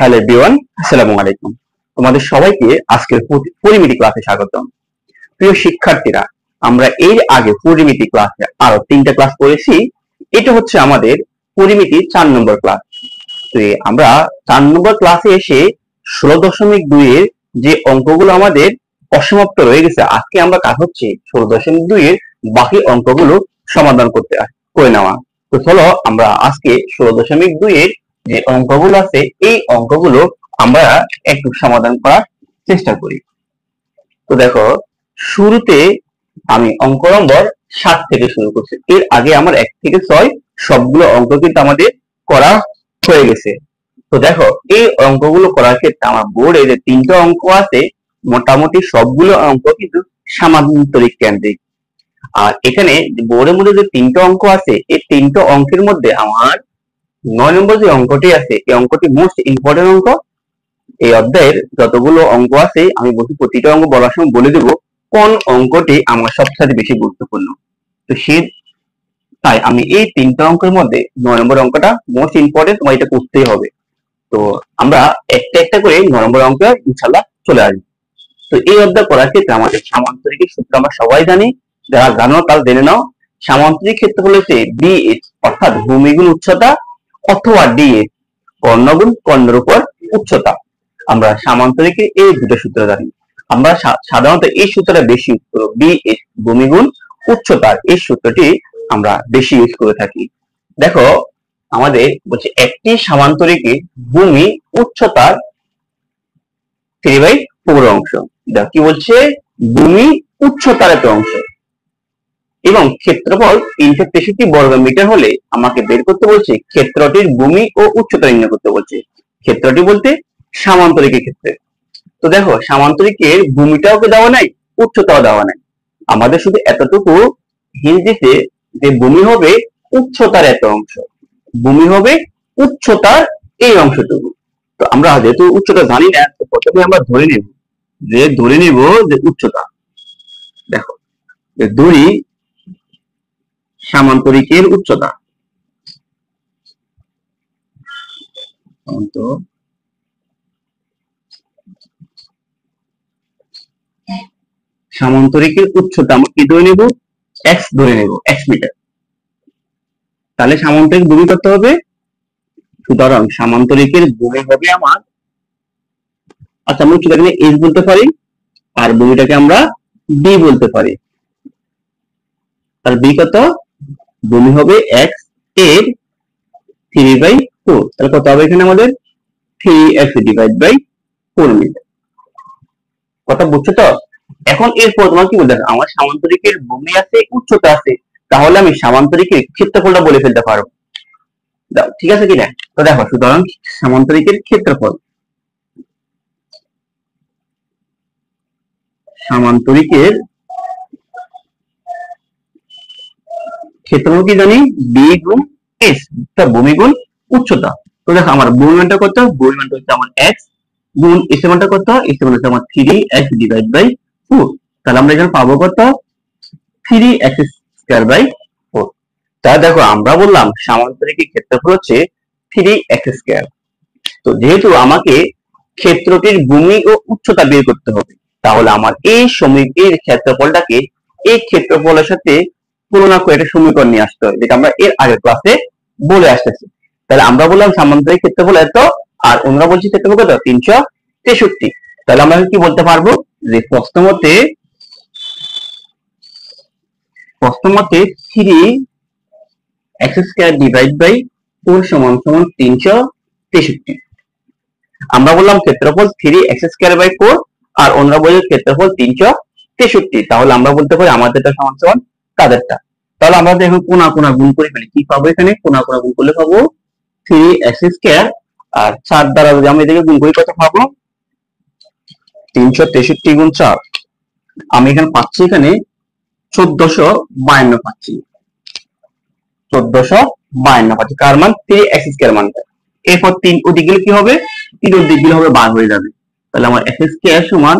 Hello everyone, আসসালামু আলাইকুম। তোমাদের সবাইকে আজকের পরিমিতি ক্লাসে স্বাগতম। প্রিয় শিক্ষার্থীরা, আমরা এর আগে পরিমিতি ক্লাসে আরো 3টা ক্লাস করেছি। এটা হচ্ছে আমাদের পরিমিতি 4 নম্বর ক্লাস। তো আমরা 4 নম্বর ক্লাসে এসে 16.2 এর যে অঙ্কগুলো আমাদের অসমাপ্ত রয়ে গেছে, আজকে আমরা কাজ হচ্ছে 16.2 এর বাকি অঙ্কগুলো সমাধান করে নেওয়া। তো চলো আমরা আজকে 16.2 এর যে অঙ্কগুলো আছে এই অঙ্কগুলো আমরা একটু সমাধান করার চেষ্টা করি। তো দেখো, শুরুতে আমি অঙ্ক নম্বর 7 থেকে শুরু করছি। এর আগে আমার 1 থেকে 6 সবগুলো অঙ্ক কিন্তু আমাদের করা হয়ে গেছে। তো দেখো, এই অঙ্কগুলো করার ক্ষেত্রে আমার বোর্ডে যে 3টা অঙ্ক আছে, মোটামুটি সবগুলো অঙ্ক কিন্তু সামান্তরিক কেন্দ্রিক। আর এখানে বোর্ডের মধ্যে যে 3টা অঙ্ক আছে, এই 3টা অঙ্কের মধ্যে আমার 9 নম্বর যে অঙ্কটি আছে, এই অঙ্কটি মোস্ট ইম্পর্টেন্ট অঙ্ক। এই অধ্যায়ের যতগুলো অঙ্ক আছে আমি বলছি প্রতিটা অঙ্ক বলার সময় বলে দেবো কোন অঙ্কটি আমার সবচেয়ে বেশি গুরুত্বপূর্ণ। তো তাই আমি এই 3টা অঙ্কের মধ্যে 9 নম্বর অঙ্কটা মোস্ট ইম্পর্টেন্ট, তোমার এটা করতেই হবে। তো আমরা একটা একটা করে 9 নম্বর অঙ্কে ইনশাল্লাহ চলে আসবো। তো এই অধ্যায় করার ক্ষেত্রে আমাদের সামান্তরিকের সূত্র আমরা সবাই জানি, যারা জানো তারা জেনে নাও। সামান্তরিক ক্ষেত্রফল হচ্ছে ডিএইচ, অর্থাৎ ভূমি গুণ উচ্চতা, অথবা ডিএইচ কর্ণ গুণ কর্ণের উপর উচ্চতা। আমরা সামান্তরিকে এই দুটো সূত্র জানি। আমরা সাধারণত এই সূত্রটা বেশি ইউজ করব, ডিএইচ ভূমি গুণ উচ্চতার এই সূত্রটি আমরা বেশি ইউজ করে থাকি। দেখো, আমাদের বলছে একটি সামান্তরিকে ভূমি উচ্চতার 3/4 অংশ। কি বলছে? ভূমি উচ্চতার একটা অংশ এবং ক্ষেত্রফল 363 বর্গ মিটার হলে আমাকে বের করতে বলছে ক্ষেত্রটির ভূমি ও উচ্চতা নির্ণয় করতে বলছে। ক্ষেত্রটি বলতে সামান্তরিকের ক্ষেত্রে। তো দেখো, সামান্তরিকের ভূমিটাও দেওয়া নাই, উচ্চতাও দেওয়া নাই। আমাদের শুধু এতটুকু হিন্ট দিতে যে ভূমি হবে উচ্চতার একটা অংশ, ভূমি হবে উচ্চতার এই অংশটুকু। তো আমরা যেহেতু উচ্চতা জানি না, তো প্রথমে আমরা ধরে নিব যে উচ্চতা। দেখো, ধরি সামান্তরিকের উচ্চতা, সামান্তরিকের উচ্চতা আমরা কি ধরে নেব? এক্স ধরে নেব, এক্স মিটার। তাহলে সামান্তরিক ভূমি কত হবে? সুতরাং সামান্তরিকের ভূমি হবে আমার, আচ্ছা আমি উচ্চতাকে এইচ বলতে পারি আর ভূমিটাকে আমরা বি বলতে পারি। আর বি কত? ভূমি হবে এক্স এর 3/4। তাহলে কত হবে এখানে আমাদের? 3x divide by 4 metre. কথা বুঝছো তো? এখন এরপর তোমার কি বলতে হবে? আমার সামান্তরিকের ভূমি আছে, উচ্চতা আছে, তাহলে আমি সামান্তরিকের ক্ষেত্রফলটা বলে ফেলতে পারবো। ঠিক আছে কিনা? তো দেখো, সুতরাং সামান্তরিকের ক্ষেত্রফল, সামান্তরিকের ক্ষেত্রফল কি জানি? বি গুণ এস, তার ভূমি গুণ উচ্চতা। তো দেখো, আমার ভূমি মানটা কত? ভূমি মানটা হচ্ছে আমার এক্স গুণ এস এর মানটা কত? এস এর মানটা হচ্ছে আমার 3x ডিভাইড বাই 4। তাহলে আমরা এখানে পাবো কত? 3x square by 4। তাহলে দেখো, আমরা বললাম সামান্তরিকের ক্ষেত্রফল হচ্ছে 3x স্কয়ার। তো যেহেতু আমাকে ক্ষেত্রটির ভূমি ও উচ্চতা বের করতে হবে, তাহলে আমার এই সমীকরণের ক্ষেত্রফলটাকে এই ক্ষেত্রফলের সাথে তুলনা করে একটা সমীকরণ নিয়ে আসতে হবে, যেটা আমরা এর আগের ক্লাসে বলে আসতেছি। তাহলে আমরা বললাম সামান্তরিক ক্ষেত্রফল এত, আর অন্যরা বলছি ক্ষেত্রফল কত? 363। তাহলে আমরা কি বলতে পারবো? যে প্রশ্নমতে 3x স্কয়ার ডিভাইড বাই 4 সমান 363। আমরা বললাম ক্ষেত্রফল 3x স্কয়ার বাই 4, আর অন্যরা বলছে ক্ষেত্রফল 363। তাহলে আমরা বলতে পারি আমাদেরটা সমান সমান তাদেরটা। তাহলে আমরা এখন কোনা কোনা গুণ করে ফেলি, কি পাবো এখানে? কোনা কোনা গুণ করলে পাবো 3x স্কয়ার, আর 4 দ্বারা যদি আমরা এদিকে গুণ করি কত পাবো? 363 গুণ 4। আমি এখানে পাচ্ছি এখানে 1452 পাচ্ছি, 1452 পাচ্ছি। কার মান? 3x স্কয়ার মানটা। এরপর 3 ওদিকে গেলে কি হবে? 3 ওদিকে গেলে হবে বার হয়ে যাবে। তাহলে আমার x স্কয়ার সমান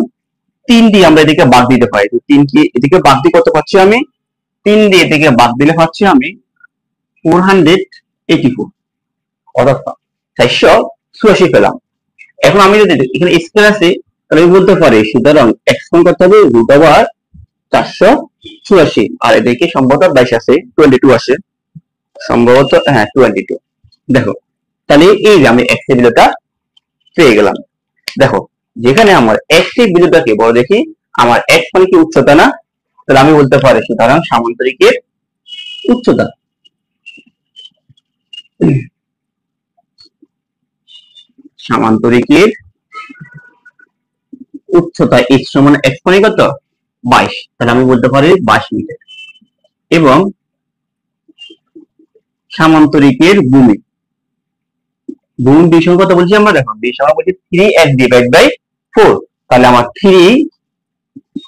3 দিয়ে আমরা এদিকে বাদ দিতে পারি। তো 3 কি এদিকে বাদ দিয়ে কত পাচ্ছি আমি? 3 দিয়ে এদিকে বাদ দিলে পাচ্ছি আমি 484, অর্থাৎ 484 পেলাম। এখন আমি যদি এখানে স্কয়ার আছে তাহলে আমি বলতে পারি সুতরাং এক্স মান কত হবে রুট ওভার 484 আর এদিকে সম্ভবত 22 আছে 22 আসে সম্ভবত, হ্যাঁ 22। দেখো তাহলে এই যে আমি এক্স এর বিলটা পেয়ে গেলাম। দেখো যেখানে আমার এক্স এর বিলটাকে বড় দেখি, আমার এক্স মানে কি উচ্চতা না, তাহলে আমি বলতে পারি সুতরাং সামান্তরিকের উচ্চতা সামান্তরিকের উচ্চতা x সমান x মানে কত 22, তাহলে আমি বলতে পারি 22 মিটার। এবং সামান্তরিকের ভূমি ভূমি কত বলছি আমরা, দেখো আমরা বলছি 3x ডিভাইড বাই 4, তাহলে আমার 3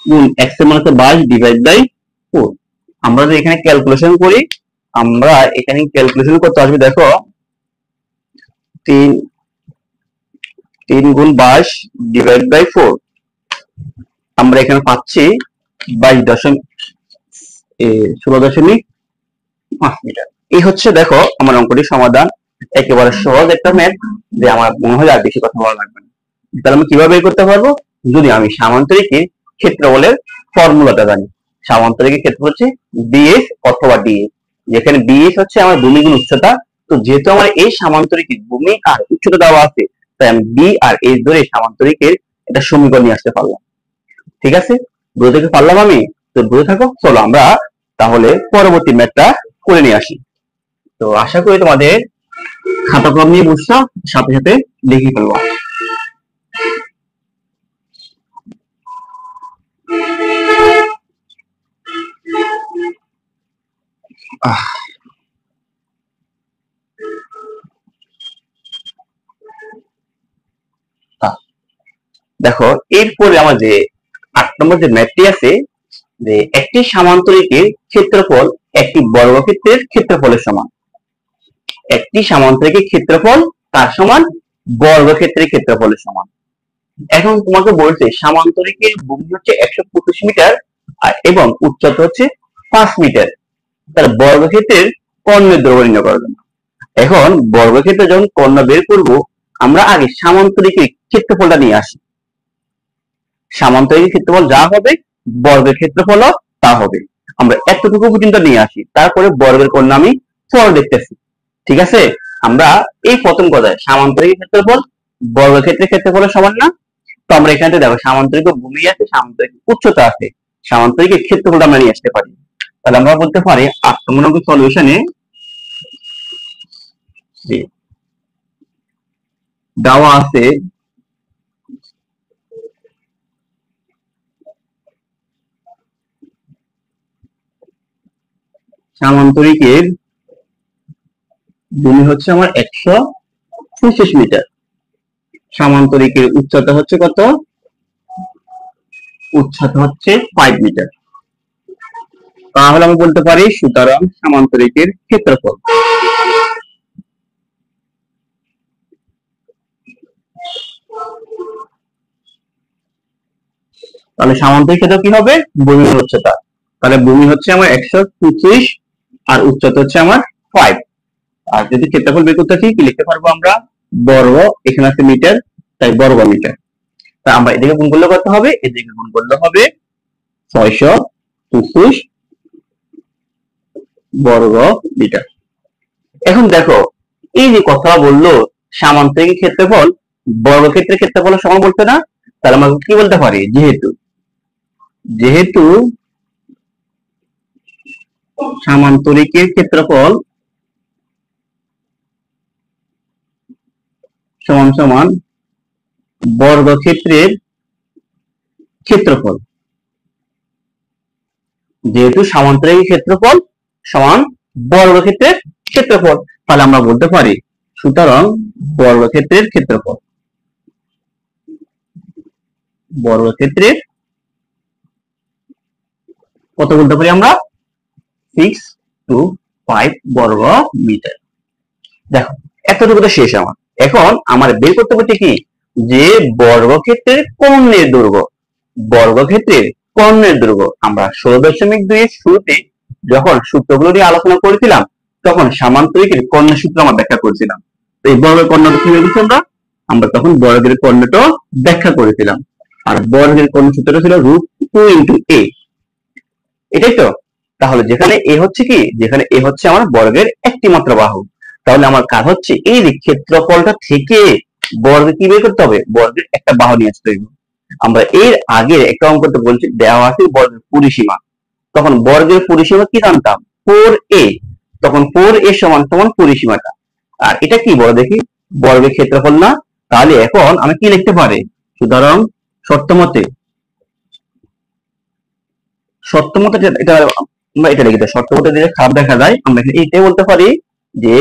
গুণ x এর মান হচ্ছে 22 ডিভাইড বাই 4। আমরা যদি এখানে ক্যালকুলেশন করি, আমরা এখানে ক্যালকুলেশন করতে আসবে, দেখো 3 গুণ 22 ডিভাইড বাই 4, আমরা এখানে পাচ্ছি 16.5 মিটার। এই হচ্ছে দেখো আমার অঙ্কটির সমাধান। একেবারে সহজ একটা ম্যাথ, যে আমার মনে হয় আর বেশি কথা বলা লাগবে না। তাহলে আমি কিভাবে বের করতে পারবো, যদি আমি সামান্তরিকের ক্ষেত্রফলের ফর্মুলাটা জানি। সামান্তরিকের ক্ষেত্রফল হচ্ছে বিএস অথবা ডিএ, যেখানে বিএস হচ্ছে আমার ভূমি গুণ উচ্চতা। তো যেহেতু আমার এই সামান্তরিকের ভূমি আর উচ্চতা দেওয়া আছে, তাই আমি বি আর এস ধরে সামান্তরিকের একটা সমীকরণ নিয়ে আসতে পারলাম। ঠিক আছে, বুঝে থেকে পারলাম আমি? তো বুঝে থাকো, চলো আমরা তাহলে পরবর্তী ম্যাথটা করে নিয়ে আসি। তো আশা করি তোমাদের খাতা কলম নিয়ে বুঝছো, সাথে সাথে লিখে ফেলবো। দেখো এরপরে আমার যে 8 নম্বর যে ম্যাথটি আছে, যে একটি সামান্তরিকের ক্ষেত্রফল একটি বর্গক্ষেত্রের ক্ষেত্রফলের সমান। একটি সামান্তরিকের ক্ষেত্রফল তার সমান বর্গক্ষেত্রের ক্ষেত্রফলের সমান। এখন তোমাকে বলছে সামান্তরিকের ভূমি হচ্ছে 125 মিটার এবং উচ্চতা হচ্ছে 5 মিটার, তাহলে বর্গক্ষেত্রের কর্ণের দৈর্ঘ্য নির্ণয় করার জন্য। এখন বর্গক্ষেত্রে যখন কর্ণ বের করব, আমরা আগে সামান্তরিকের ক্ষেত্রফলটা নিয়ে আসি। সামান্তরিকের ক্ষেত্রফল যা হবে বর্গের ক্ষেত্রফলও তা হবে। আমরা এতটুকু পর্যন্ত নিয়ে আসি, তারপরে বর্গের কর্ণ আমি পরে দেখতেছি। ঠিক আছে, আমরা এই প্রথম কথায় সামান্তরিকের ক্ষেত্রফল বর্গক্ষেত্রের ক্ষেত্রফলের সমান না। তো আমরা এখানে দেখো সামান্তরিক ভূমি আছে, সামান্তরিক উচ্চতা আছে, সামান্তরিকের ক্ষেত্রফলটা আমরা নিয়ে আসতে পারি। তাহলে আমরা বলতে পারি 8 নম্বর সলিউশনে দেওয়া আছে সামান্তরিকের ভূমি হচ্ছে আমার 125 মিটার, সামান্তরিকের উচ্চতা হচ্ছে কত, উচ্চতা হচ্ছে 5 মিটার। তাহলে আমি বলতে পারি সুতরাং সামান্তরিকের ক্ষেত্রফল তাহলে সামান্তরিক ক্ষেত্র কি হবে, ভূমি উচ্চতা। তাহলে ভূমি হচ্ছে আমার 125 আর উচ্চতা হচ্ছে আমার 5। আর যদি ক্ষেত্রফল বের করতে চাই কি লিখতে পারবো আমরা, বর্গ, এখানে আছে মিটার, তাই বর্গ মিটার। তা আমরা এদিকে গুণ করলে কত হবে, এদিকে গুণ করলে হবে 625 বর্গ মিটার। এখন দেখো এই যে কথা বললো সামান্তরিক ক্ষেত্রফল বর্গক্ষেত্রের ক্ষেত্রফলের সমান বলতে না, তাহলে আমরা কি বলতে পারি, যেহেতু সামান্তরিকের ক্ষেত্রফল সমান সমান বর্গক্ষেত্রের ক্ষেত্রফল, যেহেতু সামান্তরিকের ক্ষেত্রফল সমান বর্গক্ষেত্রের ক্ষেত্রফল, তাহলে আমরা বলতে পারি সুতরাং বর্গক্ষেত্রের ক্ষেত্রফল কত বলতে পারি আমরা, 625 বর্গ মিটার। দেখো এতটুকু তো শেষ আমার। এখন আমার বের করতে হচ্ছে কি, যে বর্গক্ষেত্রের কর্ণের দৈর্ঘ্য, বর্গক্ষেত্রের কর্ণের দৈর্ঘ্য আমরা 16.2 এর শুরুতে যখন সূত্রগুলো নিয়ে আলোচনা করেছিলাম, তখন সামান্তরিকের কর্ণের সূত্র আমরা ব্যাখ্যা করেছিলাম। তো এই বর্গের কর্ণটা কি হয়েছে আমরা আমরা তখন বর্গের কর্ণটা ব্যাখ্যা করেছিলাম। আর বর্গের কর্ণ সূত্রটা ছিল √2 * a, এটাই তো। তাহলে যেখানে এ হচ্ছে কি, যেখানে এ হচ্ছে আমার বর্গের একটি মাত্র বাহু, তাহলে আমার কাজ হচ্ছে এই যে ক্ষেত্রফলটা থেকে বর্গ কি বের করতে হবে, বর্গের একটা বাহু নিয়ে আসতে হবে। আমরা এর আগে একটা অঙ্কতে বলছি দেওয়া আছে বর্গের পরিসীমা, তখন বর্গের পরিসীমা কি জানতাম 4a, তখন 4a সমান সমান পরিসীমাটা। আর এটা কি বড় দেখি, বর্গের ক্ষেত্রফল না। তাহলে এখন আমি কি লিখতে পারি, সুতরাং শর্তমতে এটা আমরা এটা লিখি, শর্তমতে দিলে খারাপ দেখা যায়, আমরা এখানে এইটাই বলতে পারি যে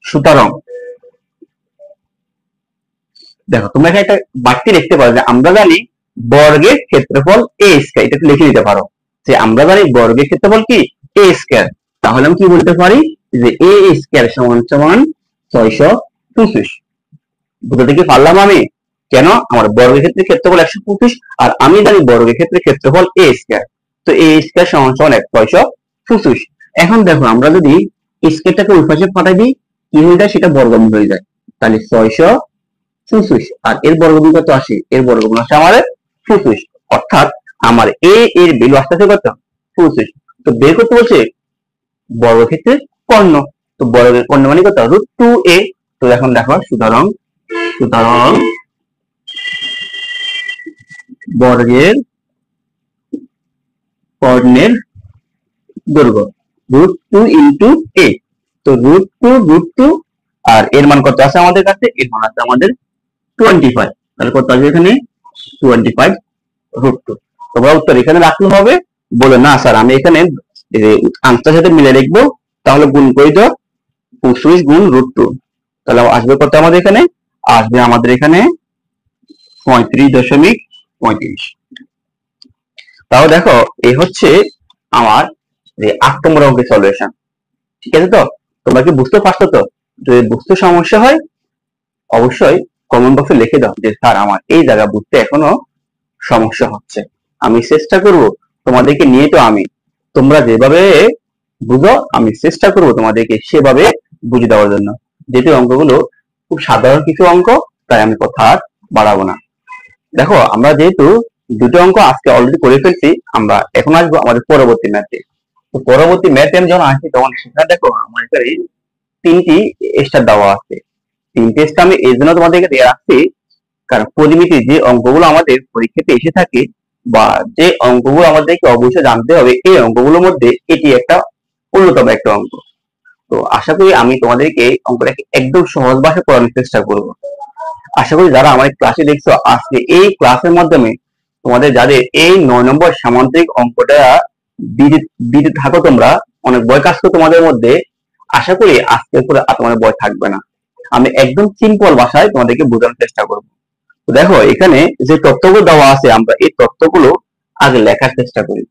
সুতরাং, দেখো তোমরা এখানে একটা বাক্যে লিখতে পারো যে আমরা জানি বর্গের ক্ষেত্রফল a স্কয়ার, এটা লিখে দিতে পারো যে আমরা জানি বর্গের ক্ষেত্রফল কি a স্কয়ার। তাহলে আমি কি বলতে পারি যে a স্কয়ার সমান সমান 625। বুঝতে কি পারলাম আমি? কেন, আমার বর্গের ক্ষেত্রে ক্ষেত্রফল 125, আর আমি জানি বর্গের ক্ষেত্রে ক্ষেত্রফল a স্কয়ার, তো a স্কয়ার সমান সমান 625। এখন দেখো আমরা যদি স্কয়ারটাকে ওই পাশে পাঠাই দিই কি হয়ে যায়, সেটা বর্গমূল হয়ে যায়। তাহলে 625 আর এর বর্গমূল কত আসে, এর বর্গমূল আসে আমার 25, অর্থাৎ আমার a এর ভ্যালু আসতেছে কত 25। তো বের করতে বলছে বর্গক্ষেত্রের কর্ণ, তো বর্গের কর্ণ মানে কত √2a। তো এখন দেখো সুতরাং বর্গের কর্ণের দৈর্ঘ্য √2 * a, তো √2 আর এর মান কত আছে আমাদের কাছে, এর মান আছে আমাদের 25। তাহলে কত আসবে এখানে 25 √2। তোমরা উত্তর এখানে রাখলে হবে, বলে না স্যার আমি এখানে আনসার সাথে মিলে লিখবো, তাহলে গুণ করে দাও 25 গুণ √2, তাহলে আসবে কত আমাদের এখানে, আসবে আমাদের এখানে 35.35। তাহলে দেখো এই হচ্ছে আমার যে 8 নম্বর অঙ্কের সলিউশন। ঠিক আছে, তো তোমরা কি বুঝতে পারছো? তো যদি বুঝতে সমস্যা হয় অবশ্যই কমেন্ট বক্সে লিখে দাও যে স্যার আমার এই জায়গা বুঝতে এখনো সমস্যা হচ্ছে। আমি চেষ্টা করব তোমাদেরকে নিয়ে, তো আমি তোমরা যেভাবে বুঝো আমি চেষ্টা করব তোমাদেরকে সেভাবে বুঝিয়ে দেওয়ার জন্য। যেহেতু অঙ্কগুলো খুব সাধারণ কিছু অঙ্ক, তাই আমি কথা আর বাড়াবো না। দেখো আমরা যেহেতু দুটো অঙ্ক আজকে অলরেডি করে ফেলছি, আমরা এখন আসবো আমাদের পরবর্তী ম্যাথে। তো পরবর্তী ম্যাথে আমি যখন আসি তখন সেখানে দেখো আমার এখানে 3টি স্টার দেওয়া আছে। 3টে স্টার আমি এই জন্য তোমাদেরকে দিয়ে রাখছি, কারণ পরিমিতির যে অঙ্কগুলো আমাদের পরীক্ষাতে এসে থাকে বা যে অঙ্কগুলো আমাদেরকে অবশ্যই জানতে হবে, এই অঙ্কগুলোর মধ্যে এটি একটা অন্যতম একটা অঙ্ক। তো আশা করি আমি তোমাদেরকে অঙ্কটাকে একদম সহজ ভাষায় পড়ানোর চেষ্টা করব। আশা করি যারা আমার ক্লাসে দেখছো আজকে এই ক্লাসের মাধ্যমে তোমাদের যাদের এই 9 নম্বর সামান্তরিক অঙ্কটা দিতে থাকো, তোমরা অনেক ভয় কাজ করো তোমাদের মধ্যে, আশা করি আজকের পরে তোমাদের ভয় থাকবে না। আমি একদম সিম্পল ভাষায় তোমাদেরকে বোঝানোর চেষ্টা করব। তো দেখো এখানে যে তথ্যগুলো দেওয়া আছে, আমরা এই তথ্যগুলো আগে লেখার চেষ্টা করি।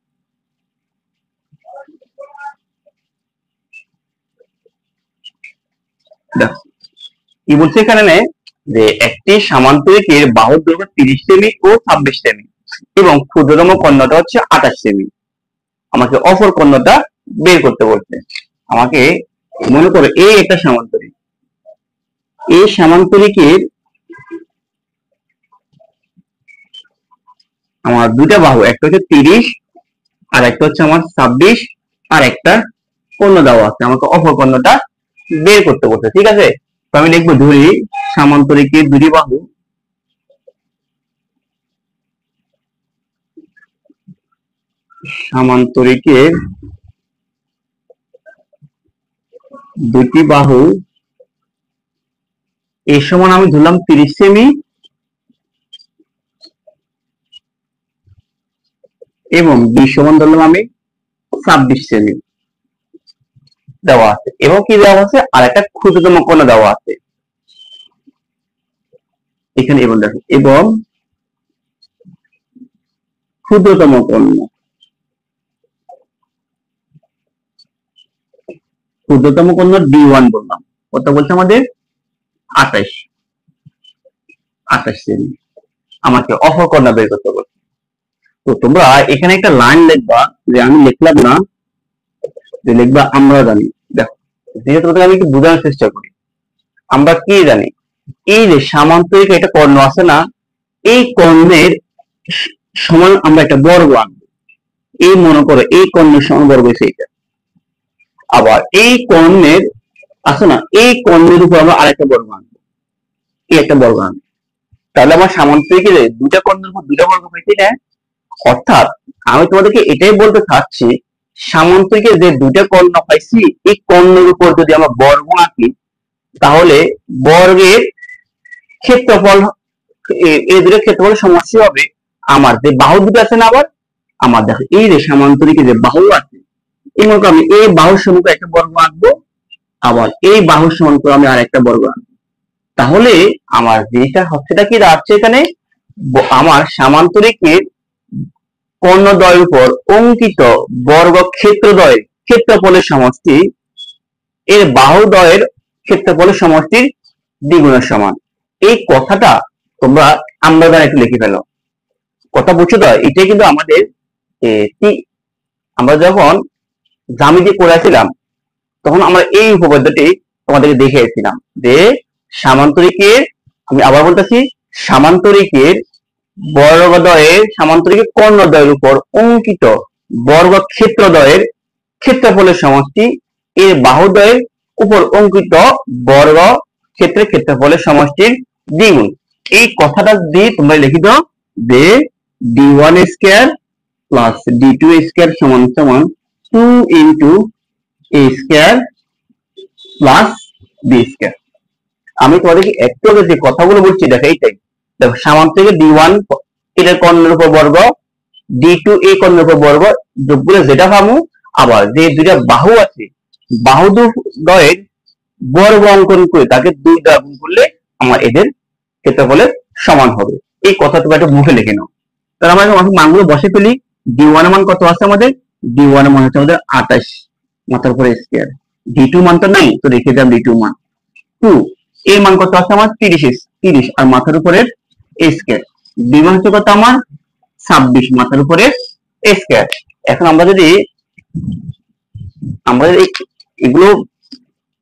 দেখো কি বলছে এখানে, যে একটি সামান্তরিকের বাহুর দৈর্ঘ্য 30 সেমি ও 26 সেমি এবং ক্ষুদ্রতম কর্ণটা হচ্ছে 28 সেমি। আমাকে অপর কর্ণটা বের করতে বলছে। আমাকে মনে করো এই একটা সামান্তরিক, এই সামান্তরিকের আমার দুইটা বাহু, একটা হচ্ছে 30 আর একটা হচ্ছে আমার 26, আর একটা কর্ণ দেওয়া আছে, আমাকে অপর কর্ণটা বের করতে বলছে। ঠিক আছে, তো আমি লিখবো ধরি সামান্তরিকের দুটি বাহু সামান্তরিকের দুটি বাহু এই সমান আমি ধরলাম 30 সেমি এবং বি সমান ধরলাম আমি 26 সেমি দেওয়া আছে, এবং কি দেওয়া আছে আর একটা ক্ষুদ্রতম কোণ দেওয়া আছে এখানে, এবং দেখো এবং ক্ষুদ্রতম কোণ, ক্ষুদ্রতম কোণ D1 বললাম, কত বলছে আমাদের 28 সেমি। আমাকে অপর কোণ বের করতে বলছে। তো তোমরা এখানে একটা লাইন লিখবা, যে আমি লিখলাম না, যে লিখবা আমরা জানি। দেখো যেহেতু আমি একটু বোঝানোর চেষ্টা করি, আমরা কি জানি এই যে সামান্তরিক একটা কর্ণ আছে না, এই কর্ণের সমান আমরা একটা বর্গ আনবো। এই মনে করো এই কর্ণের সমান বর্গ হয়েছে এটা। আবার এই কর্ণের আছে না, এই কর্ণের উপর আমরা আরেকটা বর্গ আনবো, এই একটা বর্গ আনবো। তাহলে আমার সামান্তরিকের দুটা কর্ণের উপর দুটা বর্গ হয়েছে না। অর্থাৎ আমি তোমাদেরকে এটাই বলতে চাচ্ছি, সামান্তরিকের যে দুটা কর্ণ পাইছি, এই কর্ণের উপর যদি আমরা বর্গ আঁকি, তাহলে বর্গের ক্ষেত্রফল, এই দুটো ক্ষেত্রফল সমষ্টি হবে আমার যে বাহু দুটো আছে না। আবার আমার দেখো এই যে সামান্তরিকে যে বাহু আছে, এই মনে করো আমি এই বাহুর সমান করে একটা বর্গ আঁকবো, আবার এই বাহুর সমান করে আমি আর একটা বর্গ আঁকবো। তাহলে আমার যেটা হচ্ছেটা কি দাঁড়াচ্ছে, এখানে আমার সামান্তরিকের কর্ণদ্বয়ের উপর অঙ্কিত বর্গ ক্ষেত্রদ্বয়ের ক্ষেত্রফলের সমষ্টি এর বাহুদ্বয়ের ক্ষেত্রফলের সমষ্টির দ্বিগুণের সমান। এই কথাটা তোমরা আমরা দ্বারা একটু লিখে ফেলো। কথা বুঝছো তো? এটাই কিন্তু আমাদের আমরা যখন জ্যামিতি করেছিলাম তখন আমরা এই উপপাদ্যটি তোমাদেরকে দেখিয়েছিলাম যে সামান্তরিকের, আমি আবার বলতেছি, সামান্তরিকের বর্গদ্বয়ের সামান্তরিকের কর্ণদ্বয়ের উপর অঙ্কিত বর্গ ক্ষেত্রদ্বয়ের ক্ষেত্রফলের সমষ্টি এর বাহুদ্বয়ের উপর অঙ্কিত বর্গ ক্ষেত্রের ক্ষেত্রফলের সমষ্টির দ্বিগুণ। এই কথাটা দিয়ে তোমরা লিখে দাও যে d1 square plus d2 square সমান সমান 2 into a square plus b square. আমি তোমাদেরকে একটু আগে যে কথাগুলো বলছি দেখো এইটাই। দেখো সামান্তরিকে d1 এটার কর্ণের উপর বর্গ, d2 এই কর্ণের উপর বর্গ যোগ করে যেটা পাবো, আবার যে দুইটা বাহু আছে বাহু দ্বয়ের বর্গ অঙ্কন করে তাকে 2 দ্বারা গুণ করলে আমার এদের ক্ষেত্রফলের সমান হবে। এই কথা তোমরা একটু মুখে লিখে নাও। তাহলে আমরা মানগুলো বসে ফেলি। d1 এর মান কত আছে আমাদের? d1 এর মান হচ্ছে আমাদের 28 মাথার উপরে স্কয়ার। d2 মান তো নাই, তো রেখে দিলাম d2 মান 2। এর মান কত আছে আমার? 30 আর মাথার উপরে স্কয়ার। b মান হচ্ছে কত আমার? 26 মাথার উপরে স্কয়ার। এখন আমরা যদি এগুলো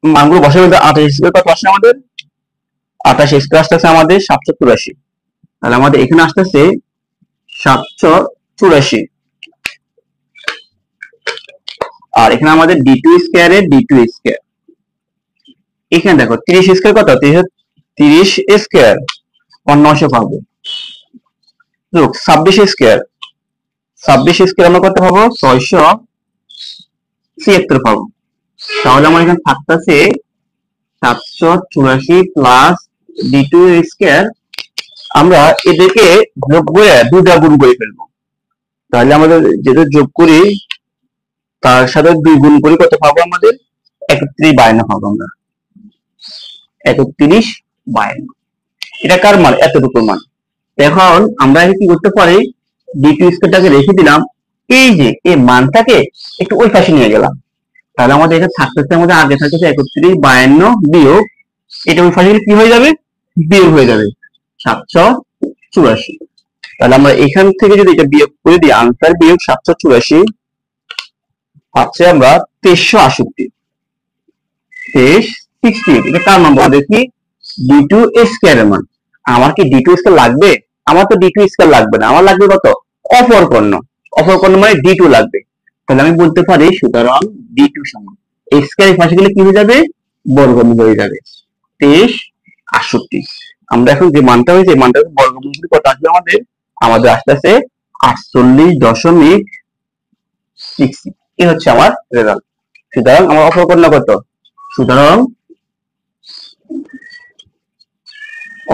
মানগুলো বসে ফেলতে, 28 স্কয়ার কত আসছে আমাদের? 28 স্কয়ার আসতেছে আমাদের 784। তাহলে আমাদের এখানে আসতেছে 784। আর এখানে আমাদের d2 স্কয়ারের d2 স্কয়ার, এখানে দেখো 30 স্কয়ার কত? 30 স্কয়ার 900 পাবো, যোগ 26 স্কয়ার, 26 স্কয়ার আমরা কত পাবো? 676 পাবো। তাহলে আমার এখানে থাকতেছে 784 প্লাস d2 স্কয়ার। আমরা এদেরকে যোগ করে 2 দ্বারা গুণ করে ফেলবো। তাহলে আমাদের যেটা যোগ করি তার সাথে 2 গুণ করি, কত পাবো আমাদের? 3152 পাবো আমরা। 3152 এটা কার মান? এতটুকুর মান। এখন আমরা কি করতে পারি, d2 স্কয়ারটাকে রেখে দিলাম, এই যে এই মানটাকে একটু ওই পাশে নিয়ে গেলাম। তাহলে আমাদের এটা থাকতেছে, আমাদের আগে থাকতেছে 3152 বিয়োগ, এটা ওই পাশে কি হয়ে যাবে? বিয়োগ হয়ে যাবে 784। তাহলে আমরা এখান থেকে যদি এটা বিয়োগ করে দিই, আনসার বিয়োগ 784 পাচ্ছি আমরা 2368। 2368 এটা কার মান বলো দেখি? d2 স্কয়ার এর মান। আমার কি d2 স্কয়ার লাগবে? আমার তো d2 স্কয়ার লাগবে না, আমার লাগবে কত? অপর কর্ণ। অপর কর্ণ মানে d2 লাগবে। তাহলে আমি বলতে পারি সুতরাং d2 সমান স্কয়ার এর পাশে গেলে কি হয়ে যাবে? বর্গমূল হয়ে যাবে 2368। আমরা এখন যে মানটা হয়েছে এই মানটা বর্গমূল করে কত আসবে আমাদের? আমাদের আসতেছে 48.6। এই হচ্ছে আমার রেজাল্ট। সুতরাং আমার অপর কর্ণ কত? সুতরাং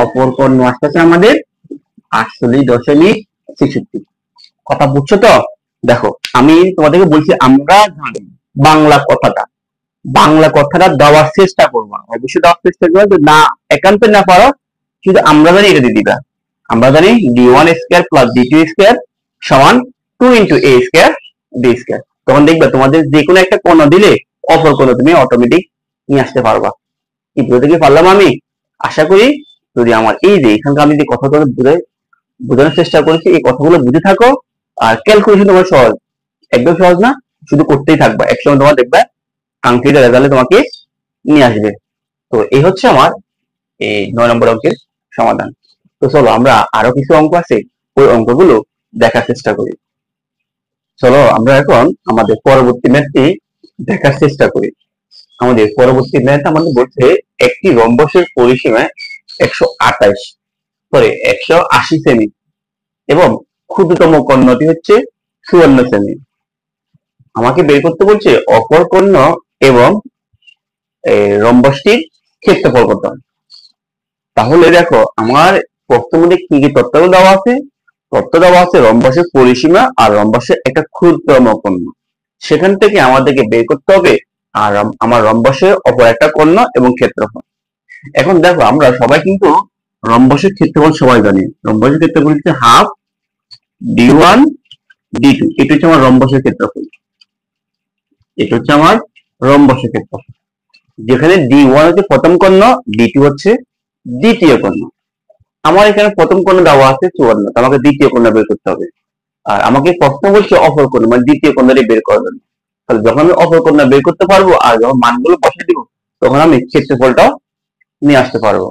অপর কর্ণ আসতেছে আমাদের 48.66। কথা বুঝছো তো? দেখো আমি তোমাদেরকে বলছি, আমরা জানি বাংলা কথাটা দেওয়ার চেষ্টা করবো, অবশ্যই দেওয়ার চেষ্টা করবো। না একান্ত না পারো, শুধু আমরা জানি এটা দিয়ে দিবা। আমরা জানি d1 square plus d2 square সমান 2 into a square b square. তখন দেখবে তোমাদের যে কোনো একটা কোণ দিলে অপর কোণ তুমি অটোমেটিক নিয়ে আসতে পারবা। কি বুঝতে কি পারলাম আমি? আশা করি যদি আমার এই যে এখানকার আমি যে কথাগুলো বোঝানোর চেষ্টা করেছি, এই কথাগুলো বুঝে থাকো। আর ক্যালকুলেশন তোমার সহজ, একদম সহজ না, শুধু করতেই থাকবা, একসময় তোমার দেখবে কাঙ্ক্ষিত রেজাল্টে তোমাকে নিয়ে আসবে। তো এই হচ্ছে আমার এই 9 নম্বর অঙ্কের সমাধান। তো চলো আমরা আরো কিছু অঙ্ক আছে ওই অঙ্কগুলো দেখার চেষ্টা করি। চলো আমরা এখন আমাদের পরবর্তী ম্যাথটি দেখার চেষ্টা করি। আমাদের পরবর্তী ম্যাথ আমাদের বলছে একটি রম্বসের পরিসীমা 180 সেমি এবং ক্ষুদ্রতম কর্ণটি হচ্ছে 54 সেমি। আমাকে বের করতে বলছে অপর কর্ণ এবং রম্বসটির ক্ষেত্রফল কত। তাহলে দেখো আমার প্রথমে কি কি তথ্য দেওয়া আছে? তথ্য দেওয়া আছে রম্বসের পরিসীমা আর রম্বসের একটা ক্ষুদ্রতম কর্ণ। সেখান থেকে আমাদেরকে বের করতে হবে আর আমার রম্বসের অপর একটা কর্ণ এবং ক্ষেত্রফল। এখন দেখো আমরা সবাই কিন্তু রম্বসের ক্ষেত্রফল সবাই জানি। রম্বসের ক্ষেত্রফল হচ্ছে হাফ d1 d2। এটা হচ্ছে আমার রম্বসের ক্ষেত্রফল। এটা হচ্ছে আমার রম্বসের ক্ষেত্রফল, যেখানে d1 হচ্ছে প্রথম কর্ণ, d2 হচ্ছে দ্বিতীয় কর্ণ। আমার এখানে প্রথম কর্ণ দেওয়া আছে 54, আমাকে দ্বিতীয় কর্ণ বের করতে হবে। আর আমাকে প্রশ্ন বলছে অপর কর্ণ মানে দ্বিতীয় কর্ণটি বের করার জন্য। তাহলে যখন আমি অপর কর্ণ বের করতে পারবো আর যখন মানগুলো বসিয়ে দিব তখন আমি ক্ষেত্রফলটা নিয়ে আসতে পারবো।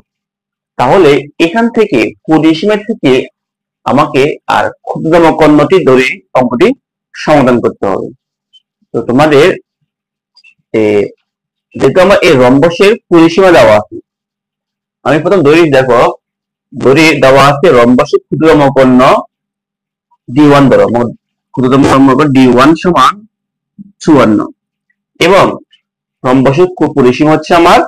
তাহলে এখান থেকে পরিসীমা থেকে আমাকে আর ক্ষুদ্রতম কর্ণটি ধরে অঙ্কটি সমাধান করতে হবে। তো তোমাদের যেহেতু আমার এই রম্বসের পরিসীমা দেওয়া আছে, আমি প্রথম ধরি দেখো ধরে দেওয়া আছে রম্বসের ক্ষুদ্রতম কর্ণ d1 ধরো, ক্ষুদ্রতম কর্ণ d1 সমান 54 এবং রম্বসের পরিসীমা হচ্ছে আমার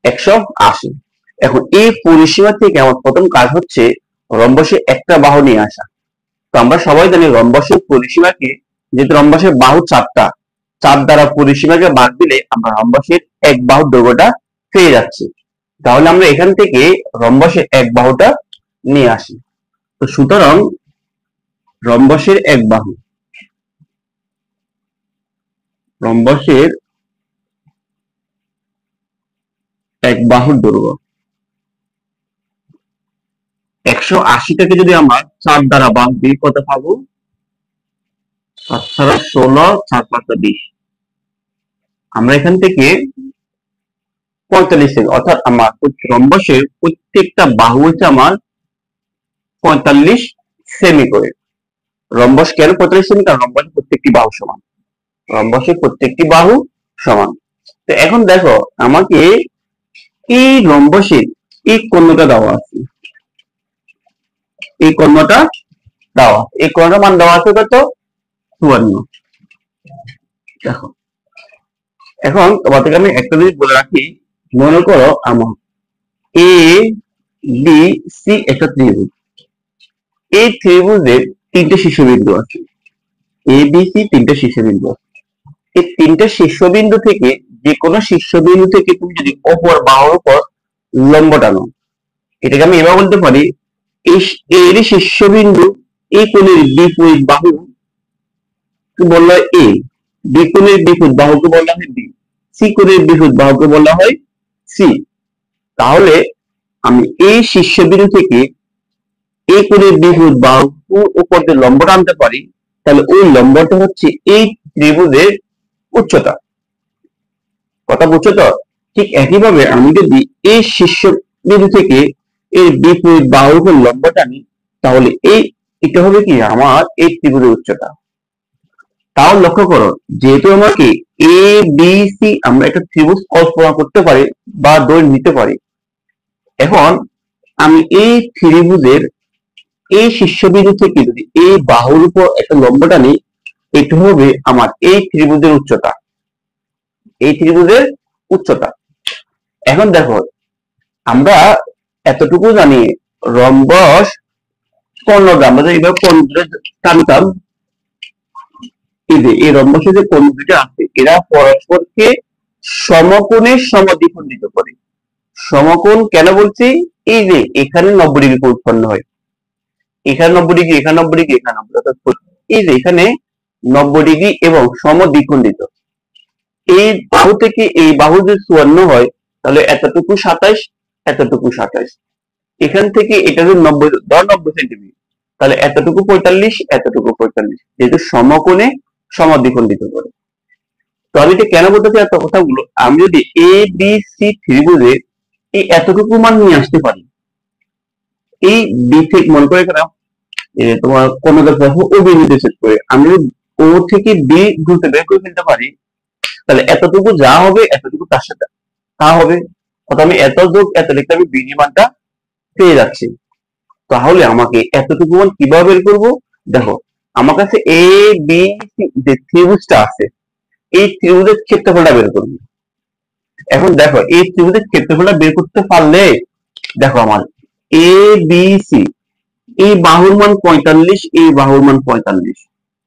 180। এখন এই পরিসীমা থেকে আমার প্রথম কাজ হচ্ছে রম্বসের একটা বাহু নিয়ে আসা। তো আমরা সবাই জানি রম্বসের পরিসীমাকে, যেহেতু রম্বসের বাহু 4টা, 4 দ্বারা পরিসীমাকে বাদ দিলে আমরা রম্বসের এক বাহুর দৈর্ঘ্যটা পেয়ে যাচ্ছি। তাহলে আমরা এখান থেকে রম্বসের এক বাহুটা নিয়ে আসি। তো সুতরাং রম্বসের এক বাহু, রম্বসের এক বাহুর দৈর্ঘ্য 180টাকে যদি আমরা 4 দ্বারা ভাগ দিই কত পাবো? 7 × 16 7 × 5 = 20। আমরা এখান থেকে 45 সেমি, অর্থাৎ আমার রম্বসের প্রত্যেকটা বাহু হচ্ছে আমার 45 সেমি করে। রম্বস কেন 45 সেমি? কারণ রম্বসের প্রত্যেকটি বাহু সমান। রম্বসের প্রত্যেকটি বাহু সমান। তো এখন দেখো আমাকে এই রম্বসের এই কর্ণটা দেওয়া আছে, এই কর্ণটা দেওয়া, এই কর্ণের মান দেওয়া আছে কত? 54। দেখো এখন তোমাদেরকে আমি একটা জিনিস বলে রাখি, মনে করো আমার এ বি সি একটা ত্রিভুজ। এই ত্রিভুজের 3টে শীর্ষবিন্দু আছে, এ বি সি 3টে শীর্ষবিন্দু আছে। এই 3টে শীর্ষবিন্দু থেকে যে কোনো শীর্ষবিন্দু থেকে তুমি যদি অপর বাহুর উপর লম্ব টানো, এটাকে আমি এবার বলতে পারি এর শীর্ষবিন্দু এই কোণের বিপরীত বাহু বলা হয় এ, বি কোণের বিপরীত বাহুকে বলা হয় বি, সি কোণের বিপরীত বাহুকে বলা হয় সি। তাহলে আমি এই শীর্ষবিন্দু থেকে এই কোণের বিপরীত বাহুর উপর দিয়ে লম্ব টানতে পারি, তাহলে ওই লম্বটা হচ্ছে এই ত্রিভুজের উচ্চতা। কথা বুঝছো তো? ঠিক একইভাবে আমি যদি এই শীর্ষবিন্দু থেকে এর বিপরীত বাহুর উপর লম্ব টানি, তাহলে এটা হবে কি আমার এই ত্রিভুজের উচ্চতা। তাও লক্ষ্য করো, যেহেতু আমাকে এ বি সি আমরা একটা ত্রিভুজ কল্পনা করতে পারি বা দৈর্ঘ্য নিতে পারি, এখন আমি এই ত্রিভুজের এই শীর্ষবিন্দু থেকে যদি এই বাহুর উপর একটা লম্ব টানি, এটা হবে আমার এই ত্রিভুজের উচ্চতা, এই ত্রিভুজের উচ্চতা। এখন দেখো আমরা এতটুকু জানি রম্বস কর্ণটা আমরা এইভাবে কর্ণটা টানতাম, এই রম্বসের যে কোণ দুটো আছে এরা পরস্পরকে সমকোণে সমদ্বিখণ্ডিত করে। সমকোণ কেন বলছি? এই যে এখানে 90 ডিগ্রি উৎপন্ন হয়, এখানে 90 ডিগ্রি, এখানে 90 ডিগ্রি, এখানে 90, অর্থাৎ এই যে এখানে 90 ডিগ্রি এবং সমদ্বিখণ্ডিত। এই বাহু থেকে এই বাহু যদি 54 হয় তাহলে এতটুকু 27, এতটুকু 27। এখান থেকে এটা যদি 90 সেন্টিমিটার, তাহলে এতটুকু 45, এতটুকু 45, যেহেতু সমকোণে সমদ্বিখণ্ডিত করে। তো আমি এটা কেন বলতে চাই এত কথাগুলো? আমি যদি এ বি সি ত্রিভুজে এই এতটুকু মান নিয়ে আসতে পারি। এই বি থেকে মনে করে এখানে তোমার কর্ণদের প্রশ্ন ও বিন্দুতে সেট করে আমি ও থেকে বি দূরত্ব বের করে ফেলতে পারি, তাহলে এতটুকু যা হবে এতটুকু তার সাথে তা হবে, অর্থাৎ আমি এত যোগ এত লিখতে আমি বিডি মানটা পেয়ে যাচ্ছি। তাহলে আমাকে এতটুকু মান কিভাবে বের করবো? দেখো আমার কাছে এ বি সি যে ত্রিভুজটা আছে এই ত্রিভুজের ক্ষেত্রফলটা বের করবো। এখন দেখো এই ত্রিভুজের ক্ষেত্রফলটা বের করতে পারলে দেখো আমার এ বি সি এই বাহুর মান 45, এই বাহুর মান 45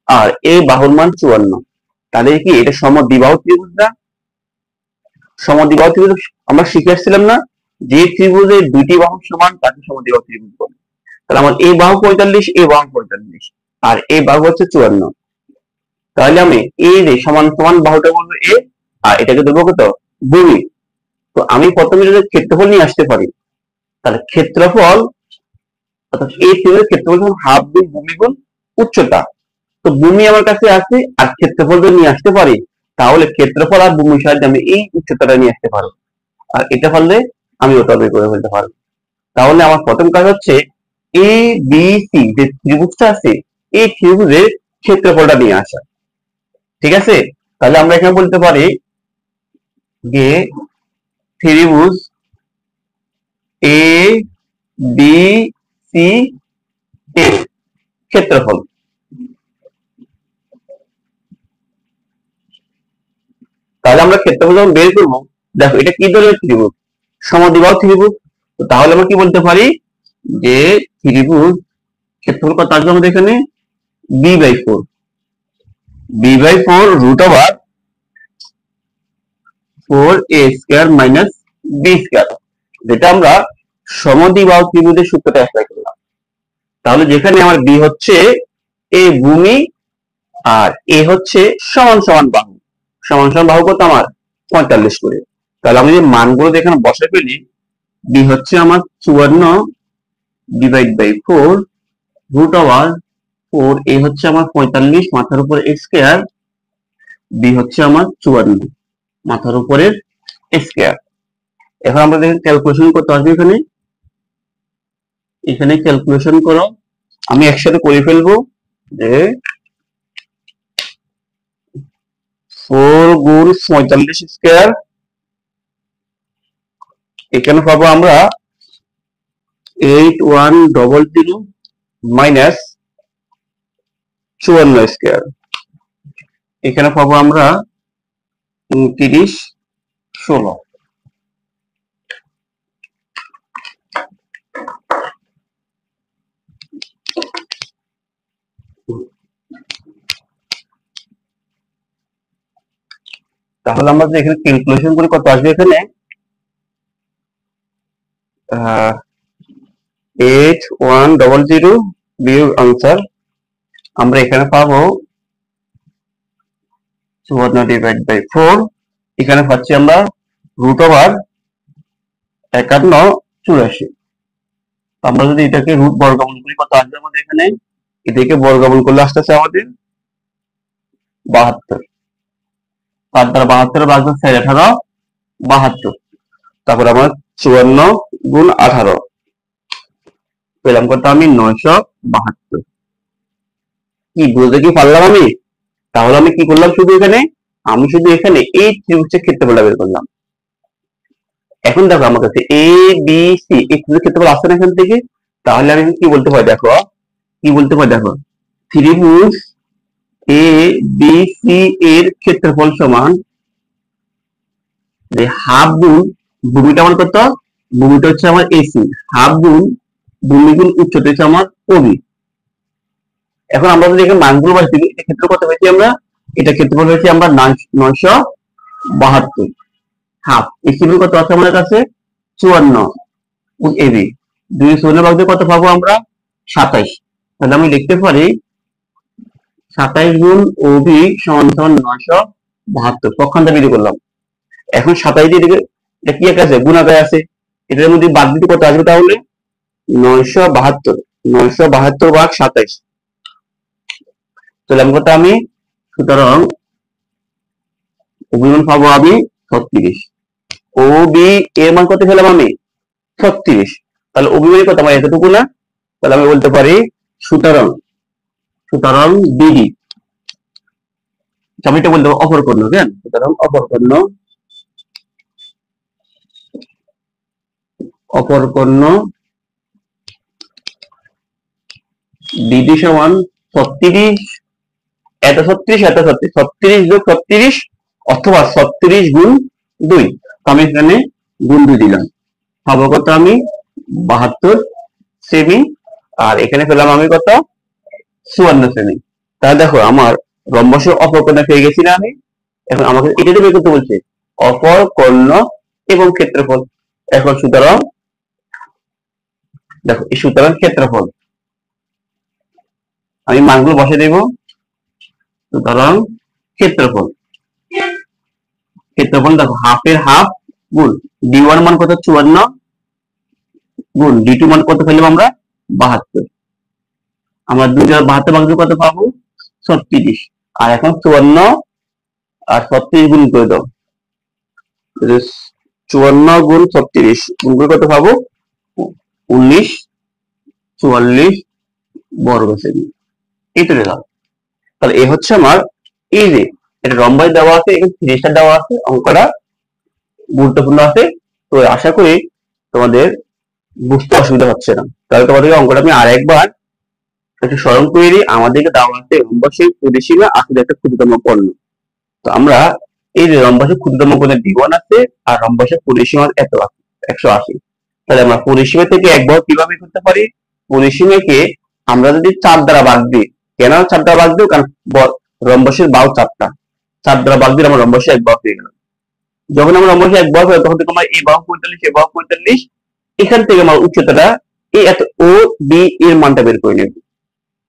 আর এই বাহুর মান 54, তাহলে কি এটা সমদ্বিবাহু ত্রিভুজ না? সমদ্বিবাহু ত্রিভুজ আমরা শিখে আসছিলাম না, যে ত্রিভুজের দুইটি বাহু সমান তাকে সমদ্বিবাহু ত্রিভুজ বলে। তাহলে আমার এই বাহু 45, এই বাহু 45 আর এই বাহু হচ্ছে 54, তাহলে আমি এই যে সমান সমান বাহুটা বলবো এ আর এটাকে দেবো কত ভূমি। তো আমি প্রথমে যদি ক্ষেত্রফল নিয়ে আসতে পারি, তাহলে ক্ষেত্রফল অর্থাৎ এই ত্রিভুজের ক্ষেত্রফল যখন হাফ গুণ ভূমি গুণ উচ্চতা, তো ভূমি আমার কাছে আছে আর ক্ষেত্রফল যদি নিয়ে আসতে পারি তাহলে ক্ষেত্রফল আর ভূমির সাহায্যে আমি এই উচ্চতাটা নিয়ে আসতে পারবো, আর এটা পারলে আমি ওটা বের করে ফেলতে পারবো। তাহলে আমার প্রথম কাজ হচ্ছে এ বি সি যে ত্রিভুজটা আছে এই ত্রিভুজের ক্ষেত্রফলটা নিয়ে আসা। ঠিক আছে, তাহলে আমরা এখানে বলতে পারি যে ত্রিভুজ এ বি সি এর ক্ষেত্রফল, তাহলে আমরা ক্ষেত্রফল যখন বের করবো, দেখো এটা কি ধরনের ত্রিভুজ? সমদ্বিবাহু ত্রিভুজ। তো তাহলে আমরা কি বলতে পারি যে ত্রিভুজ ক্ষেত্রফল কত আসবে আমাদের এখানে b/4, b/4 root over 4a² minus b², যেটা আমরা সমদ্বিবাহু ত্রিভুজের সূত্রটা অ্যাপ্লাই করলাম। তাহলে যেখানে আমার বি হচ্ছে এ ভূমি আর এ হচ্ছে সমান সমান বাহু, সমান সমান বাহু কত আমার 45 করে। তাহলে আমি যে মানগুলো এখানে বসে ফেলি, বি হচ্ছে আমার 54 ডিভাইড বাই 4 রুট ওভার 4, এ হচ্ছে আমার 45 মাথার উপর x², বি হচ্ছে আমার 54 মাথার উপরের x²। এখন আমরা দেখেন ক্যালকুলেশন করতে আসবে, এখানে এখানে ক্যালকুলেশন করো, আমি একসাথে করে ফেলবো যে 4 গুণ 45² এখানে পাবো আমরা 8100 মাইনাস 54² এখানে পাবো আমরা 2916। তাহলে আমরা যে এখানে ক্যালকুলেশন করে কত আসবে, এখানে 8100 বিয়োগ আনসার আমরা এখানে পাবো 54 ডিভাইড বাই 4, এখানে পাচ্ছি আমরা রুট ওভার 5184। আমরা যদি এটাকে রুট বর্গমূল করি কত আসবে আমাদের এখানে, এটাকে বর্গমূল করলে আসতেছে আমাদের 72, 5 দ্বারা 72 ভাগ 4 18 72, তারপর আমার 54 গুণ 18 পেলাম কত আমি 972। কি বুঝতে কি পারলাম আমি? তাহলে আমি কি করলাম, শুধু এখানে আমি শুধু এখানে এই ত্রিভুজের ক্ষেত্রফলটা বের করলাম। এখন দেখো আমার কাছে এ বি সি এই ত্রিভুজের ক্ষেত্রফল আসছে না এখান থেকে, তাহলে আমি কি বলতে পারি, দেখো কি বলতে পারি, দেখো ত্রিভুজ এ বি সি এর ক্ষেত্রফল সমান যে হাফ গুণ ভূমিটা আমার কত, ভূমিটা হচ্ছে আমার এসি, হাফ গুণ ভূমি গুণ উচ্চতা হচ্ছে আমার ওবি। এখন আমরা যদি এখানে মানগুলো বাড়ি এটা ক্ষেত্র কত হয়েছে, আমরা এটা ক্ষেত্রফল হয়েছে আমরা 972 হাফ, এসি কত আছে আমাদের কাছে 54 গুণ এবি, 2 ভাগ দিয়ে কত পাবো আমরা 27। তাহলে আমি লিখতে পারি 27 গুণ ওবি সমান সমান 972, পক্ষান্তর বিধি করলাম। এখন 27 দিয়ে দিকে এটা কি একটা আছে, গুণ আকারে আছে, এটার মধ্যে বাদ দিতে কত আসবে, তাহলে 972 ভাগ 27, তাহলে আমি সুতরাং অভিমান পাবো আমি 36। ও বি এর মান কত পেলাম আমি 36, তাহলে ও বি মানে কত আমার এতটুকু না, তাহলে আমি বলতে পারি সুতরাং সুতরাং বিডি, আমি এটা বলতে পারি অপরকর্ণ, কেন সুতরাং অপরকর্ণ অপরকর্ণ বিডি সমান 36, এত 36 এত 36, 36 যোগ 36 অথবা 36 গুণ 2, আমি এখানে গুণ 2 দিলাম, পাবো কত আমি 72 সেমি, আর এখানে পেলাম আমি কত 54 সেমি। তাহলে দেখো আমার রম্বসের অপরকর্ণ পেয়ে গেছি না আমি, এখন আমাকে এটা বের করতে বলছে অপরকর্ণ এবং ক্ষেত্রফল। এখন সুতরাং দেখো এই সুতরাং ক্ষেত্রফল আমি মানগুলো বসে দেব, সুতরাং ক্ষেত্রফল ক্ষেত্রফল দেখো হাফের হাফ গুণ ডি ওয়ান মান কত 54 গুণ ডি টু মান কত পেলাম আমরা 72, আমরা 272 ভাগ কত পাবো 36, আর এখন 54 আর 36 গুণ করে দাও, 54 গুণ 36 গুণ করে কত পাবো 1944 বর্গ সেমি, এই চলে গেল। তাহলে এই হচ্ছে আমার এই যে এটা রম্বাই দেওয়া আছে, এখানে 30টা দেওয়া আছে, অঙ্কটা গুরুত্বপূর্ণ আছে, তো আশা করি তোমাদের বুঝতে অসুবিধা হচ্ছে না। তাহলে তোমাদের অঙ্কটা আমি আরেকবার একটু স্মরণ করে দিই। আমাদেরকে দেওয়া আছে রম্বসের পরিসীমা আসলে একটা ক্ষুদ্রতম কর্ণ, তো আমরা এই যে রম্বসের ক্ষুদ্রতম কোণের D1 আছে আর রম্বসের পরিসীমা এত আছে 180, তাহলে আমরা পরিসীমা থেকে এক বাহু কিভাবে করতে পারি, পরিসীমাকে আমরা যদি 4 দ্বারা ভাগ দিই, কেন 4 দ্বারা ভাগ দিই, কারণ রম্বসের বাহু 4টা, 4 দ্বারা ভাগ দিলে আমরা রম্বসের এক বাহু পেয়ে গেলাম। যখন আমরা রম্বসের এক বাহু পেলাম তখন থেকে আমরা এই বাহু 45 এই বাহু 45, এখান থেকে আমরা উচ্চতাটা এই এত ও বি এর মানটা বের করে নেব,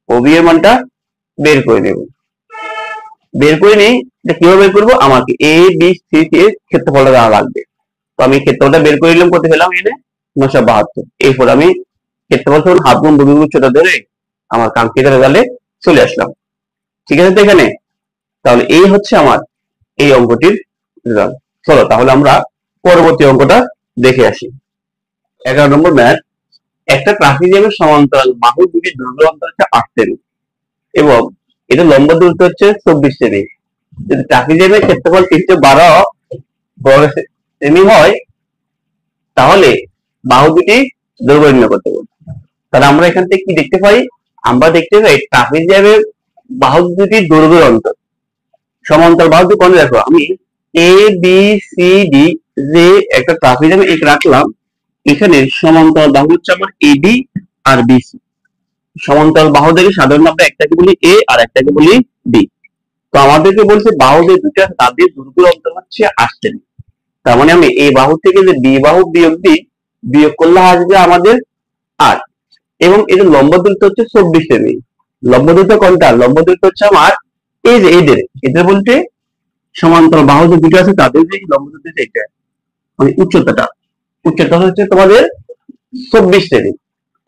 ও বি এর মানটা বের করে নেব, বের করে নেই এটা কিভাবে বের করবো, আমাকে এ বি সি এর ক্ষেত্রফলটা দেওয়া লাগবে, তো আমি ক্ষেত্রফলটা বের করে নিলাম, কত পেলাম এনে 972, এরপর আমি ক্ষেত্রফল সমান হাফ গুণ ভূমি উচ্চতা ধরে আমার কাঙ্ক্ষিত রেজাল্টে চলে আসলাম। ঠিক আছে তো এখানে, তাহলে এই হচ্ছে আমার এই অঙ্কটির রেজাল্ট। চলো তাহলে আমরা পরবর্তী অঙ্কটা দেখে আসি। 11 নম্বর ম্যাথ, একটা ট্রাপিজিয়ামের সমান্তরাল বাহু দুটি দৈর্ঘ্য অন্তর হচ্ছে 8 সেমি এবং এটা লম্ব দূরত্ব হচ্ছে 24 সেমি, যদি ট্রাপিজিয়ামের ক্ষেত্রফল 312 বর্গ সেমি হয় তাহলে বাহু দুটি দৈর্ঘ্য নির্ণয় করতে হবে। তাহলে আমরা এখান থেকে কি দেখতে পাই, আমরা দেখতে পাই ট্রাপিজিয়ামের বাহু দুটির দৈর্ঘ্যের অন্তর, সমান্তরাল বাহু দুটি কোণে দেখো আমি এ বি সি ডি যে একটা ট্রাপিজিয়ামে এক রাখলাম, এখানে সমান্তরাল বাহু হচ্ছে আমার এডি আর বিসি, সমান্তরাল বাহু দেখে সাধারণত আমরা একটাকে বলি এ আর একটাকে বলি বি, তো আমাদেরকে বলছে বাহু যে দুটো আছে তাদের দৈর্ঘ্যের অন্তর হচ্ছে 8 সেমি, তার মানে আমি এই বাহু থেকে যে বি বাহু বিয়োগ দিই, বিয়োগ করলে আসবে আমাদের 8, এবং এর লম্ব দূরত্ব হচ্ছে 24 সেমি, লম্ব দূরত্ব কোনটা, লম্ব দূরত্ব হচ্ছে আমার এই যে এদের এদের বলতে সমান্তরাল বাহু যে দুটো আছে তাদের যে লম্ব দূরত্ব এটা, মানে উচ্চতাটা উচ্চতা হচ্ছে তোমাদের 24 সেমি,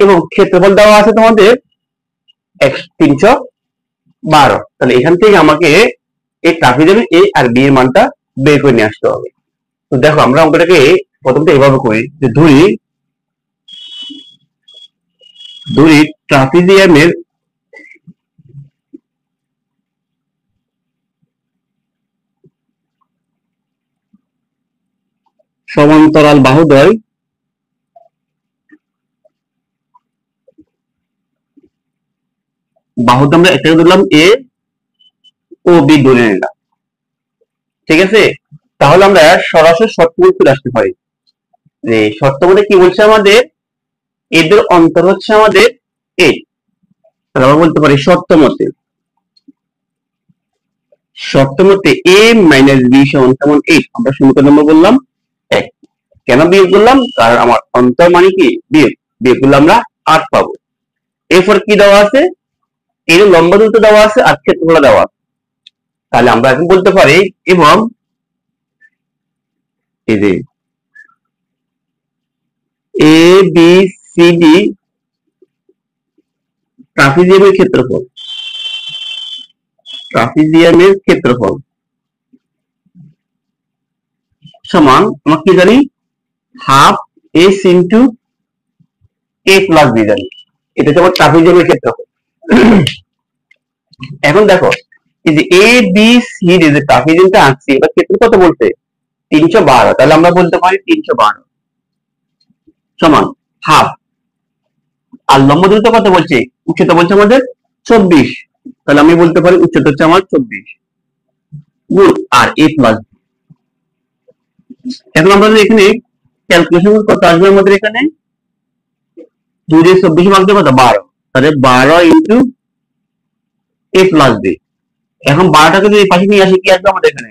এবং ক্ষেত্রফল দেওয়া আছে তোমাদের 312, তাহলে এখান থেকে আমাকে এই ট্রাপিজিয়ামের এ আর বি এর মানটা বের করে নিয়ে আসতে হবে। তো দেখো আমরা অঙ্কটাকে প্রথমটা এভাবে করি যে ধরি ট্রাপিজিয়ামের সমান্তরাল বাহুদ্বয় বাহুটা আমরা একটা ধরলাম এ ও বি ধরে নিলাম, ঠিক আছে, তাহলে আমরা সরাসরি শর্ত চলে আসতে পারি, যে শর্ত মধ্যে কি বলছে আমাদের এদের অন্তর হচ্ছে আমাদের এ, তাহলে আমরা বলতে পারি শর্ত মতে এ মাইনাস বি সমান সমান 8, আমরা সমীকরণ নম্বর বললাম 1, কেন বিয়োগ করলাম, কারণ আমার অন্তর মানে কি বিয়োগ, বিয়োগ করলে আমরা 8 পাবো। এরপর কি দেওয়া আছে, এর লম্ব দূরত্ব দেওয়া আছে আর ক্ষেত্রফল দেওয়া আছে, তাহলে আমরা এখন বলতে পারি এবং এই যে এ বি সি ডি ট্রাপিজিয়ামের ক্ষেত্রফল সমান আমরা কি জানি half S into A plus B জানি। এটা হচ্ছে আমার ট্রাপিজিয়ামের ক্ষেত্রফল। এখন দেখো এই যে এ বি সি যে ট্রাপিজিয়ামটা আঁকছি এবার ক্ষেত্র কত বলতে 312, তাহলে আমরা বলতে পারি 312 সমান হাফ, আর লম্ব দূরত্ব কত বলছে উচ্চতা বলছে আমাদের 24, তাহলে আমি বলতে পারি উচ্চতা হচ্ছে আমার 24 গুণ আর এ প্লাস। এখন আমরা এখানে ক্যালকুলেশন কত আসবে আমাদের এখানে 2 দিয়ে 24 ভাগ দিয়ে কত 12, তাহলে 12 ইন্টু এ প্লাস বি। এখন 12টাকে যদি এই পাশে নিয়ে আসি কি আসবে আমাদের এখানে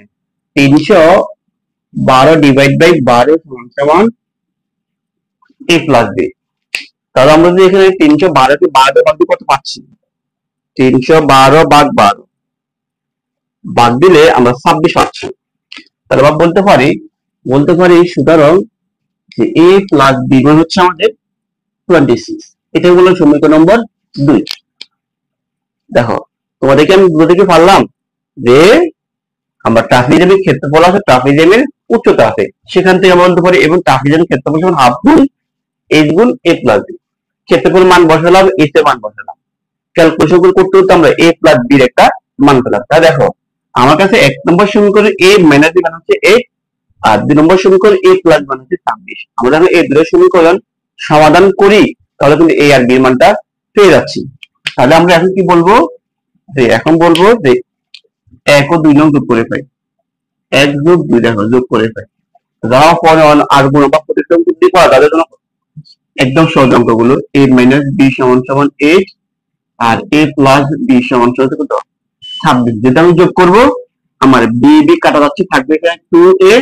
312 ডিভাইড বাই 12 সমান এ প্লাস বি। তাহলে আমরা যদি এখানে 312 কে 12 ভাগ দিয়ে কত পাচ্ছি 312 ভাগ 12 ভাগ দিলে আমরা 26 পাচ্ছি। তাহলে আমরা বলতে পারি সুতরাং যে এ প্লাস বি মান হচ্ছে আমাদের 26। এটা হলো সমীকরণ নম্বর 2। দেখো তোমাদেরকে আমি বুঝতে কি পারলাম যে আমরা ট্রাপিজিয়ামের ক্ষেত্রফল আছে, ট্রাপিজিয়ামের উচ্চতা আছে, সেখান থেকে আমরা বলতে পারি এবং ট্রাপিজিয়ামের ক্ষেত্রফল সমান হাফ গুণ এইচ গুণ এ প্লাস বি। ক্ষেত্রফল মান বসালাম, এইচ এর মান বসালাম, ক্যালকুলেশন করতে করতে আমরা এ প্লাস বির একটা মান পেলাম। তাই দেখো আমার কাছে 1 নম্বর সমীকরণে এ মাইনাস বি মান হচ্ছে 8 আর 2 নম্বর সমীকরণ এ প্লাস মান হচ্ছে 26। আমরা যখন এই দুটো সমীকরণ সমাধান করি তাহলে কিন্তু এ আর বি এর মানটা পেয়ে যাচ্ছি। তাহলে আমরা এখন কি বলবো যে 1 ও 2 নং যোগ করে পাই, 1 যোগ 2 দেখো যোগ করে পাই, যাওয়ার পরে আর গুণ বা প্রতিক্রম করতে পারা তাদের জন্য একদম সহজ অঙ্কগুলো a মাইনাস বি সমান সমান 8 আর a প্লাস বি সমান সমান কত 26। যেটা আমি যোগ করব আমার বি বি কাটা যাচ্ছে, থাকবে এখানে 2a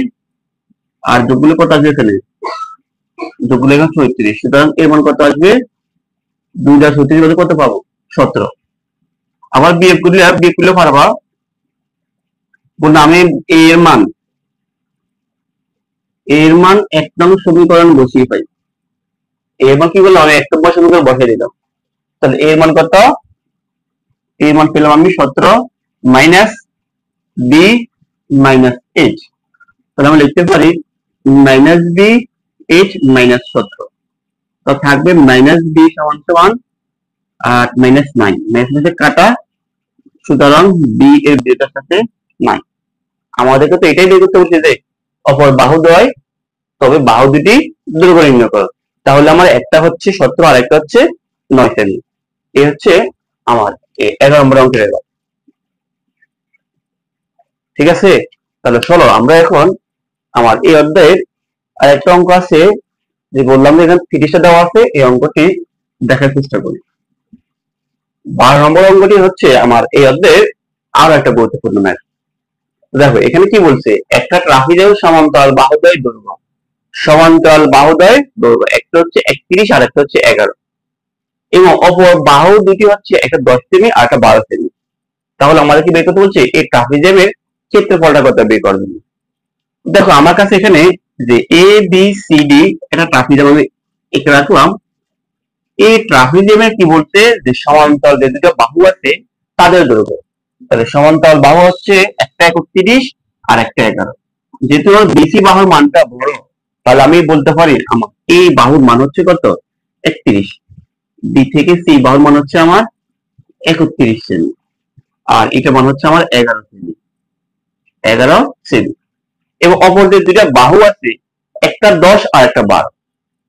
আর যোগগুলো কত আসবে এখানে যোগগুলো এখানে 36। সুতরাং এর মান কত আসবে 2 কত পাবো 17। আবার বিয়োগ করলে পারবা বললাম আমি এর মান 1 নং সমীকরণ বসিয়ে পাই। এবার কি বললাম আমি 1 নম্বর সমীকরণ বসিয়ে দিলাম, তাহলে এর মান কত এর মান পেলাম আমি 17 মাইনাস বি মাইনাস 8। তাহলে আমরা লিখতে পারি মাইনাস বি 8 মাইনাস 17, তো থাকবে মাইনাস বি সমান সমান 8 মাইনাস 9, মাইনাস কাটা, সুতরাং বি এর বিয়োগের সাথে 9। আমাদেরকে তো এটাই বের করতে বলছে যে অপর বাহু দ্বয় তবে বাহু দুটি দৈর্ঘ্য নির্ণয় করো। তাহলে আমার একটা হচ্ছে 17 আর একটা হচ্ছে 9 সেমি। এই হচ্ছে আমার 11 নম্বর অঙ্কের এবার। ঠিক আছে, তাহলে চলো আমরা এখন আমার এই অধ্যায়ের আরেকটা অঙ্ক আছে যে বললাম যে এখানে 30টা দেওয়া আছে, এই অঙ্কটি দেখার চেষ্টা করি। 12 নম্বর অঙ্কটি হচ্ছে আমার এই অধ্যায়ের আরো একটা গুরুত্বপূর্ণ ম্যাথ। দেখো এখানে কি বলছে একটা ট্রাপিজয়েড সমান্তরাল বাহুদ্বয়ের দৈর্ঘ্য, সমান্তরাল বাহুদ্বয়ের দৈর্ঘ্য একটা হচ্ছে 31 আর একটা হচ্ছে 11 এবং অপর বাহু দুটি হচ্ছে একটা 10 সেমি আর একটা 12 সেমি। তাহলে আমাদের কি বের করতে বলছে এই ট্রাপিজয়েডের ক্ষেত্রফলটা কত বের করবে। দেখো আমার কাছে এখানে যে এ বি সি ডি একটা ট্রাপিজয়েড আমি এঁকে রাখলাম। এই ট্রাপিজয়েডের কি বলছে যে সমান্তরাল যে দুটো বাহু আছে তাদের দৈর্ঘ্য, তাহলে সমান্তরাল বাহু হচ্ছে একটা 31 আর একটা 11। যেহেতু বিসি বাহুর মানটা বড় তাহলে আমি বলতে পারি আমার এই বাহুর মান হচ্ছে কত 31, বি থেকে সি বাহুর মান হচ্ছে আমার 31 সেমি আর এটা মান হচ্ছে আমার 11 সেমি এবং অপর যে দুইটা বাহু আছে একটা 10 আর একটা 12,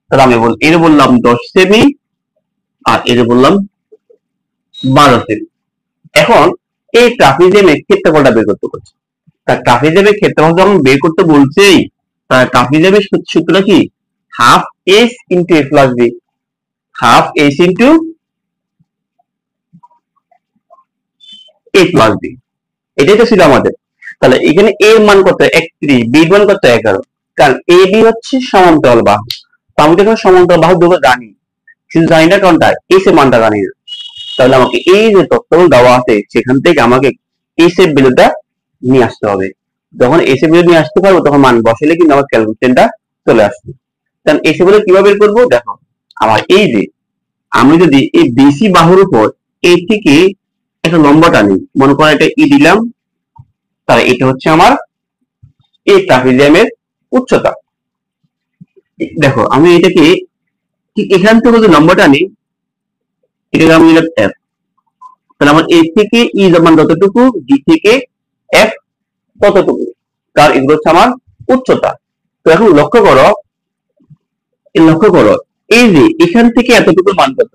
তাহলে আমি এর বললাম 10 সেমি আর এর বললাম 12 সেমি। এখন এই ট্রাপিজয়েডের ক্ষেত্রফলটা বের করতে বলছে, তার ট্রাপিজয়েডের ক্ষেত্রফল যখন বের করতে বলছেই তার ট্রাপিজয়েডের সূত্রটা কি half S into A plus B, half S into A plus B, এটাই তো ছিল আমাদের। তাহলে এখানে এ এর মান কত 31, বি এর মান কত 11, কারণ এ বি হচ্ছে সমান্তরাল বাহু, তো আমি যখন সমান্তরাল বাহু দুটো জানি কিন্তু জানি না কোনটা এস এর মানটা জানি না। তাহলে আমাকে এই যে তথ্যগুলো দেওয়া আছে সেখান থেকে আমাকে এস এর ভ্যালুটা নিয়ে আসতে হবে। যখন এস এর ভ্যালু নিয়ে আসতে পারবো তখন মান বসালে কিন্তু আমার ক্যালকুলেশনটা চলে আসবে। কারণ এস এর ভ্যালু কিভাবে বের করবো, দেখো আমার এই যে আমি যদি এই বিসি বাহুর উপর এই থেকে একটা লম্বা টানি, মনে করো এটা ই দিলাম, তাহলে এটা হচ্ছে আমার এই ট্রাপিজিয়ামের উচ্চতা। দেখো আমি এটাকে ঠিক এখান থেকে যদি লম্বটা নিই, এটাকে আমি নিলাম এফ, তাহলে আমার এ থেকে ই মান যতটুকু, ডি থেকে এফ ততটুকু, কার এগুলো হচ্ছে আমার উচ্চতা। তো এখন লক্ষ্য করো এই যে এখান থেকে এতটুকু মান কত,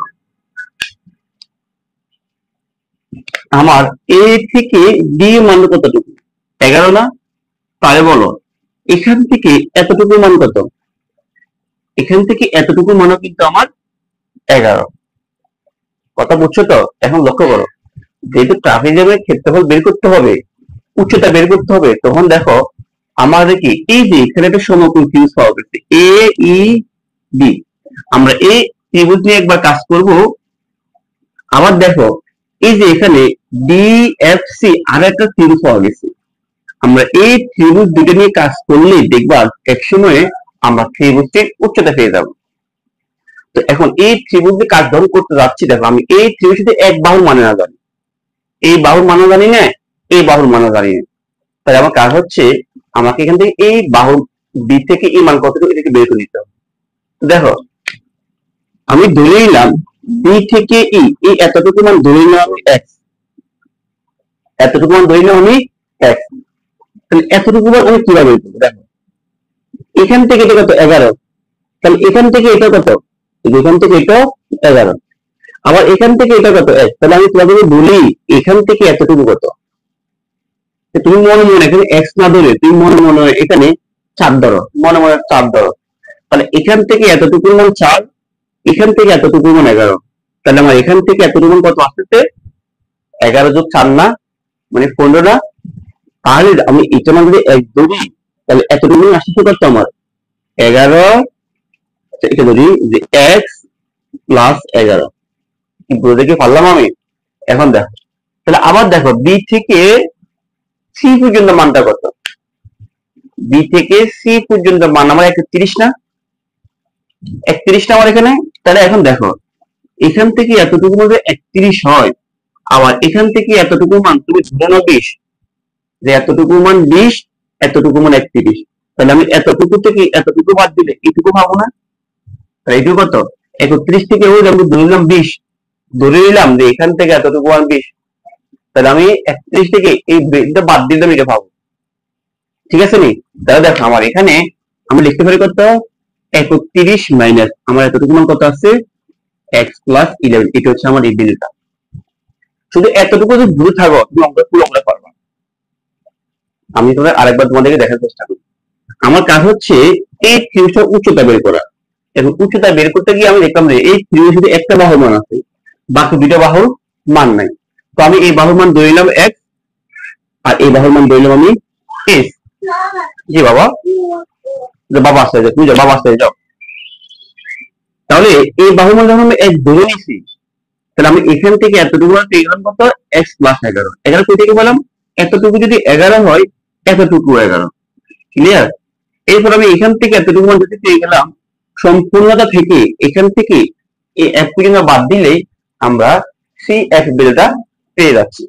আমার এ থেকে ডি মান কতটুকু, 11 না? তাহলে বলো এখান থেকে এতটুকু মান কত, এখান থেকে এতটুকু মানও কিন্তু আমার 11। কথা বুঝছো তো? এখন লক্ষ্য করো, যেহেতু ট্রাপিজিয়ামের ক্ষেত্রফল বের করতে হবে, উচ্চতা বের করতে হবে, তখন দেখো আমাদের কি এই যে এখানে একটা সমকোণ ত্রিভুজ পাওয়া গেছে এ ই বি, আমরা এই ত্রিভুজ নিয়ে একবার কাজ করব। আবার দেখো এই যে এখানে ডিএফসি আর একটা ত্রিভুজ পাওয়া গেছে, আমরা এই ত্রিভুজ দুটো নিয়ে কাজ করলে দেখবা এক সময়ে আমরা ত্রিভুজটির উচ্চতা পেয়ে যাব। তো এখন এই ত্রিভুজ দিয়ে কাজ যখন করতে যাচ্ছি, দেখো আমি এই ত্রিভুজটিতে এক বাহুর মানে না জানি, এই বাহুর মানে জানি না, এই বাহুর মানে জানি না, তাহলে আমার কাজ হচ্ছে আমাকে এখান থেকে এই বাহু বি থেকে এই মান কতটুকু এটাকে বের করে নিতে হবে। দেখো আমি ধরে নিলাম বি থেকে এই এতটুকু মান ধরে নিলাম আমি এক্স, এতটুকু মান ধরে নিলাম আমি এক্স, তাহলে এতটুকু মান আমি কিভাবে বের করবো? দেখো এখান থেকে এটা কত 11, তাহলে এখান থেকে এটা কত, এখান থেকে এটা 11, আবার এখান থেকে এটা কত এক, তাহলে আমি তোমাকে বলি এখান থেকে এতটুকু কত, তুমি মনে মনে এখানে এক্স না ধরে তুমি মনে মনে এখানে 4 ধরো, মনে মনে 4 ধরো, তাহলে এখান থেকে এতটুকু মান 4, এখান থেকে এতটুকু মান 11, তাহলে আমার এখান থেকে এতটুকু মান কত আসতেছে 11 যোগ 4 না, মানে 15 না? তাহলে আমি এটা মান যদি এক ধরি, তাহলে এতটুকু মান আসতেছে কত আমার 11, এটা ধরি যে এক্স প্লাস 11, কি বুঝে কি পারলাম আমি? এখন দেখো তাহলে আবার দেখো বি থেকে সি পর্যন্ত মানটা কত, বি থেকে সি পর্যন্ত মান আমার 31 না, 31 না আমার এখানে। তাহলে এখন দেখো এখান থেকে এতটুকু মধ্যে 31 হয়, আবার এখান থেকে এতটুকু মান তুমি ধরে নাও 20, যে এতটুকু মান 20, এতটুকু মান 31, তাহলে আমি এতটুকু থেকে এতটুকু বাদ দিলে এইটুকু পাবো না, তাহলে এইটুকু কত 31 থেকে ওই আমি ধরে নিলাম 20, ধরে নিলাম যে এখান থেকে এতটুকু মান 20, তাহলে আমি 31 থেকে এই বাদ দিলাম, এটা পাবো। ঠিক আছে নি? তাহলে দেখো আমার এখানে আমি লিখতে পারি কত 31 মাইনাস আমার এতটুকু মান কত আছে এক্স প্লাস 11, এটা হচ্ছে আমার এই বিলটা। শুধু এতটুকু যদি দূরে থাকো তুমি অঙ্কটা পুরো করে পারবা। আমি তোমাদের আরেকবার তোমাদেরকে দেখার চেষ্টা করি। আমার কাজ হচ্ছে এই ত্রিভুজটার উচ্চতা বের করা, এবং উচ্চতা বের করতে গিয়ে আমি দেখলাম যে এই ত্রিভুজে শুধু একটা বাহুর মান আছে, বাকি দুইটা বাহুর মান নাই। তো আমি এই বাহুর মান ধরে নিলাম এক্স, আর এই বাহুর মান ধরে নিলাম আমি এস। জি বাবা, বাবা আসতে যাও, তুমি যাও, বাবা আসতে যাও। তাহলে এই বাহুর মান যখন আমি এক ধরে নিছি, তাহলে আমি এখান থেকে এতটুকু পেয়ে গেলাম কত এক্স প্লাস 11, 11 কই থেকে পেলাম, এতটুকু যদি 11 হয় এতটুকু 11, ক্লিয়ার? এরপর আমি এখান থেকে এতটুকু মান যদি পেয়ে গেলাম, সম্পূর্ণতা থেকে এখান থেকে এই এক পর্যন্ত বাদ দিলে আমরা সি এফ বিলটা পেয়ে যাচ্ছি।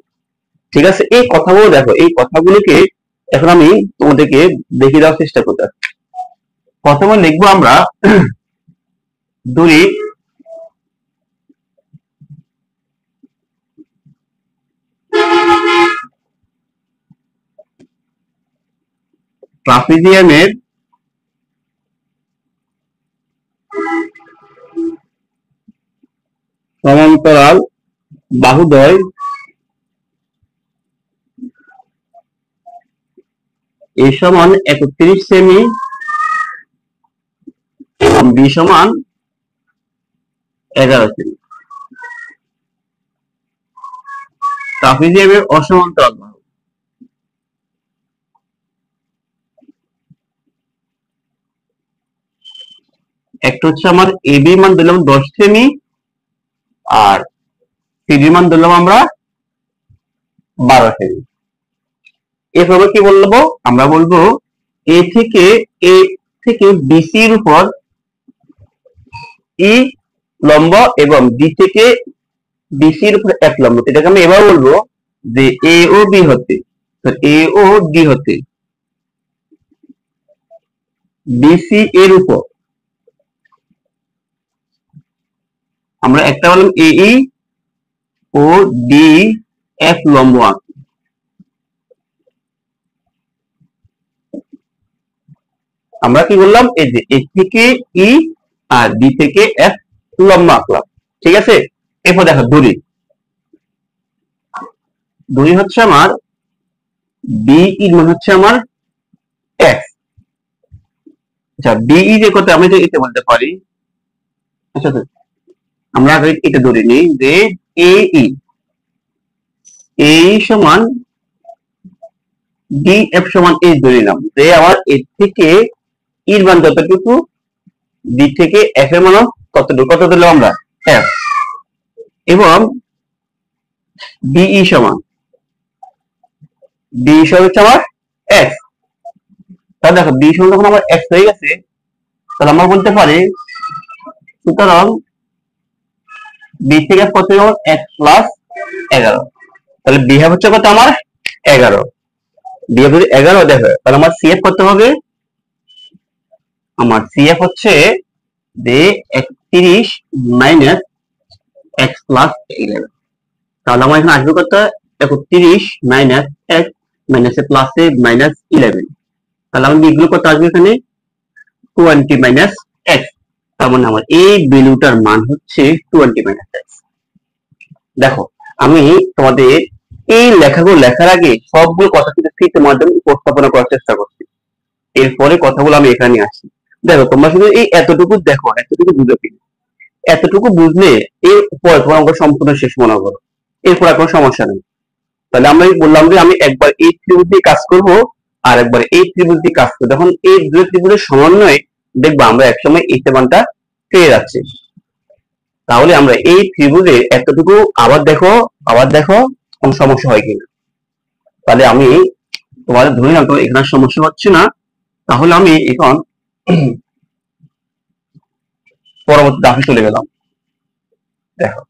ঠিক আছে, এই কথাগুলো দেখো, এই কথাগুলোকে এখন আমি তোমাদেরকে দেখিয়ে দেওয়ার চেষ্টা করতেছি। প্রথমে লিখবো আমরা দুই ট্রাপিজিয়ামের সমান্তরাল বাহুদ্বয় এ সমান 31 সেমি, বি সমান 11 সেমি। ট্রাপিজিয়ামের অসমান্তরাল বাহু, একটা হচ্ছে আমার এবি মান দিলাম 10 সেমি, আর সিডি মান দিলাম আমরা 12 সেমি। এভাবে কি বলবো, আমরা বলবো এ থেকে বিসি এর উপর ই লম্ব এবং ডি থেকে বিসি এর উপর এক লম্ব, এটাকে আমি এবার বলবো যে এ ও বি হতে, এ ও ডি হতে বিসি এর উপর আমরা একটা বললাম এই ও ডি এফ লম্ব আঁকি। আমরা কি বললাম, এই যে এ থেকে ই আর ডি থেকে এফ লম্ব আঁকলাম, ঠিক আছে। এরপর দেখো দড়ি, দড়ি হচ্ছে আমার বিই মানে হচ্ছে আমার এক্স। আচ্ছা বিই যে কত আমি তো এটা বলতে পারি। আচ্ছা আচ্ছা, আমরা আগে এটা ধরে নিই যে এই এই সমান ডিএফ সমান এই ধরে নিলাম যে আমার এর থেকে ইর মান যতটুকু, ডি থেকে এফ এর মান কতটুকু, কত দিলাম আমরা এফ, এবং বিই সমান বি সমান হচ্ছে আমার এক্স। তাহলে দেখো বি সমান যখন আমার এক্স হয়ে গেছে, তাহলে আমরা বলতে পারি সুতরাং বি থেকে এফ কত যেমন এক্স প্লাস 11। তাহলে বি হ্যাভ হচ্ছে কত আমার 11, বি হ্যাভ যদি 11 দেখো, তাহলে আমার সিএফ কত হবে, আমার সিএফ হচ্ছে যে 31 মাইনাস এক্স প্লাস 11। তাহলে আমার এখানে আসবে কত 31 minus x minus plus minus 11। তাহলে আমার বিগুলো কত আসবে এখানে 20 মাইনাস এক্স। তার মানে আমার এই ভ্যালুটার মান হচ্ছে 20 মাইনাস এক্স। দেখো আমি তোমাদের এই লেখাগুলো লেখার আগে সবগুলো কথা কিন্তু স্ক্রিপ্টের মাধ্যমে উপস্থাপনা করার চেষ্টা করছি, এরপরে কথাগুলো আমি এখানে আসি। দেখো তোমরা শুধু এই এতটুকু দেখো, এতটুকু বুঝো কি, এতটুকু বুঝলে এরপরে তোমার অঙ্ক সম্পূর্ণ শেষ মনে করো, এরপর আর কোনো সমস্যা নেই। তাহলে আমরা বললাম যে আমি একবার এই ত্রিভুজ দিয়ে কাজ করব আর একবার এই ত্রিভুজ দিয়ে কাজ করবো, যখন এই দুই ত্রিভুজের সমন্বয়ে দেখবো আমরা একসময় এই মানটা পেয়ে যাচ্ছি। তাহলে আমরা এই ত্রিভুজে এতটুকু আবার দেখো কোন সমস্যা হয় কিনা। তাহলে আমি তোমাদের ধরে রাখো এখানে সমস্যা হচ্ছে না। তাহলে আমি এখন পরবর্তী ধাপে চলে গেলাম। দেখো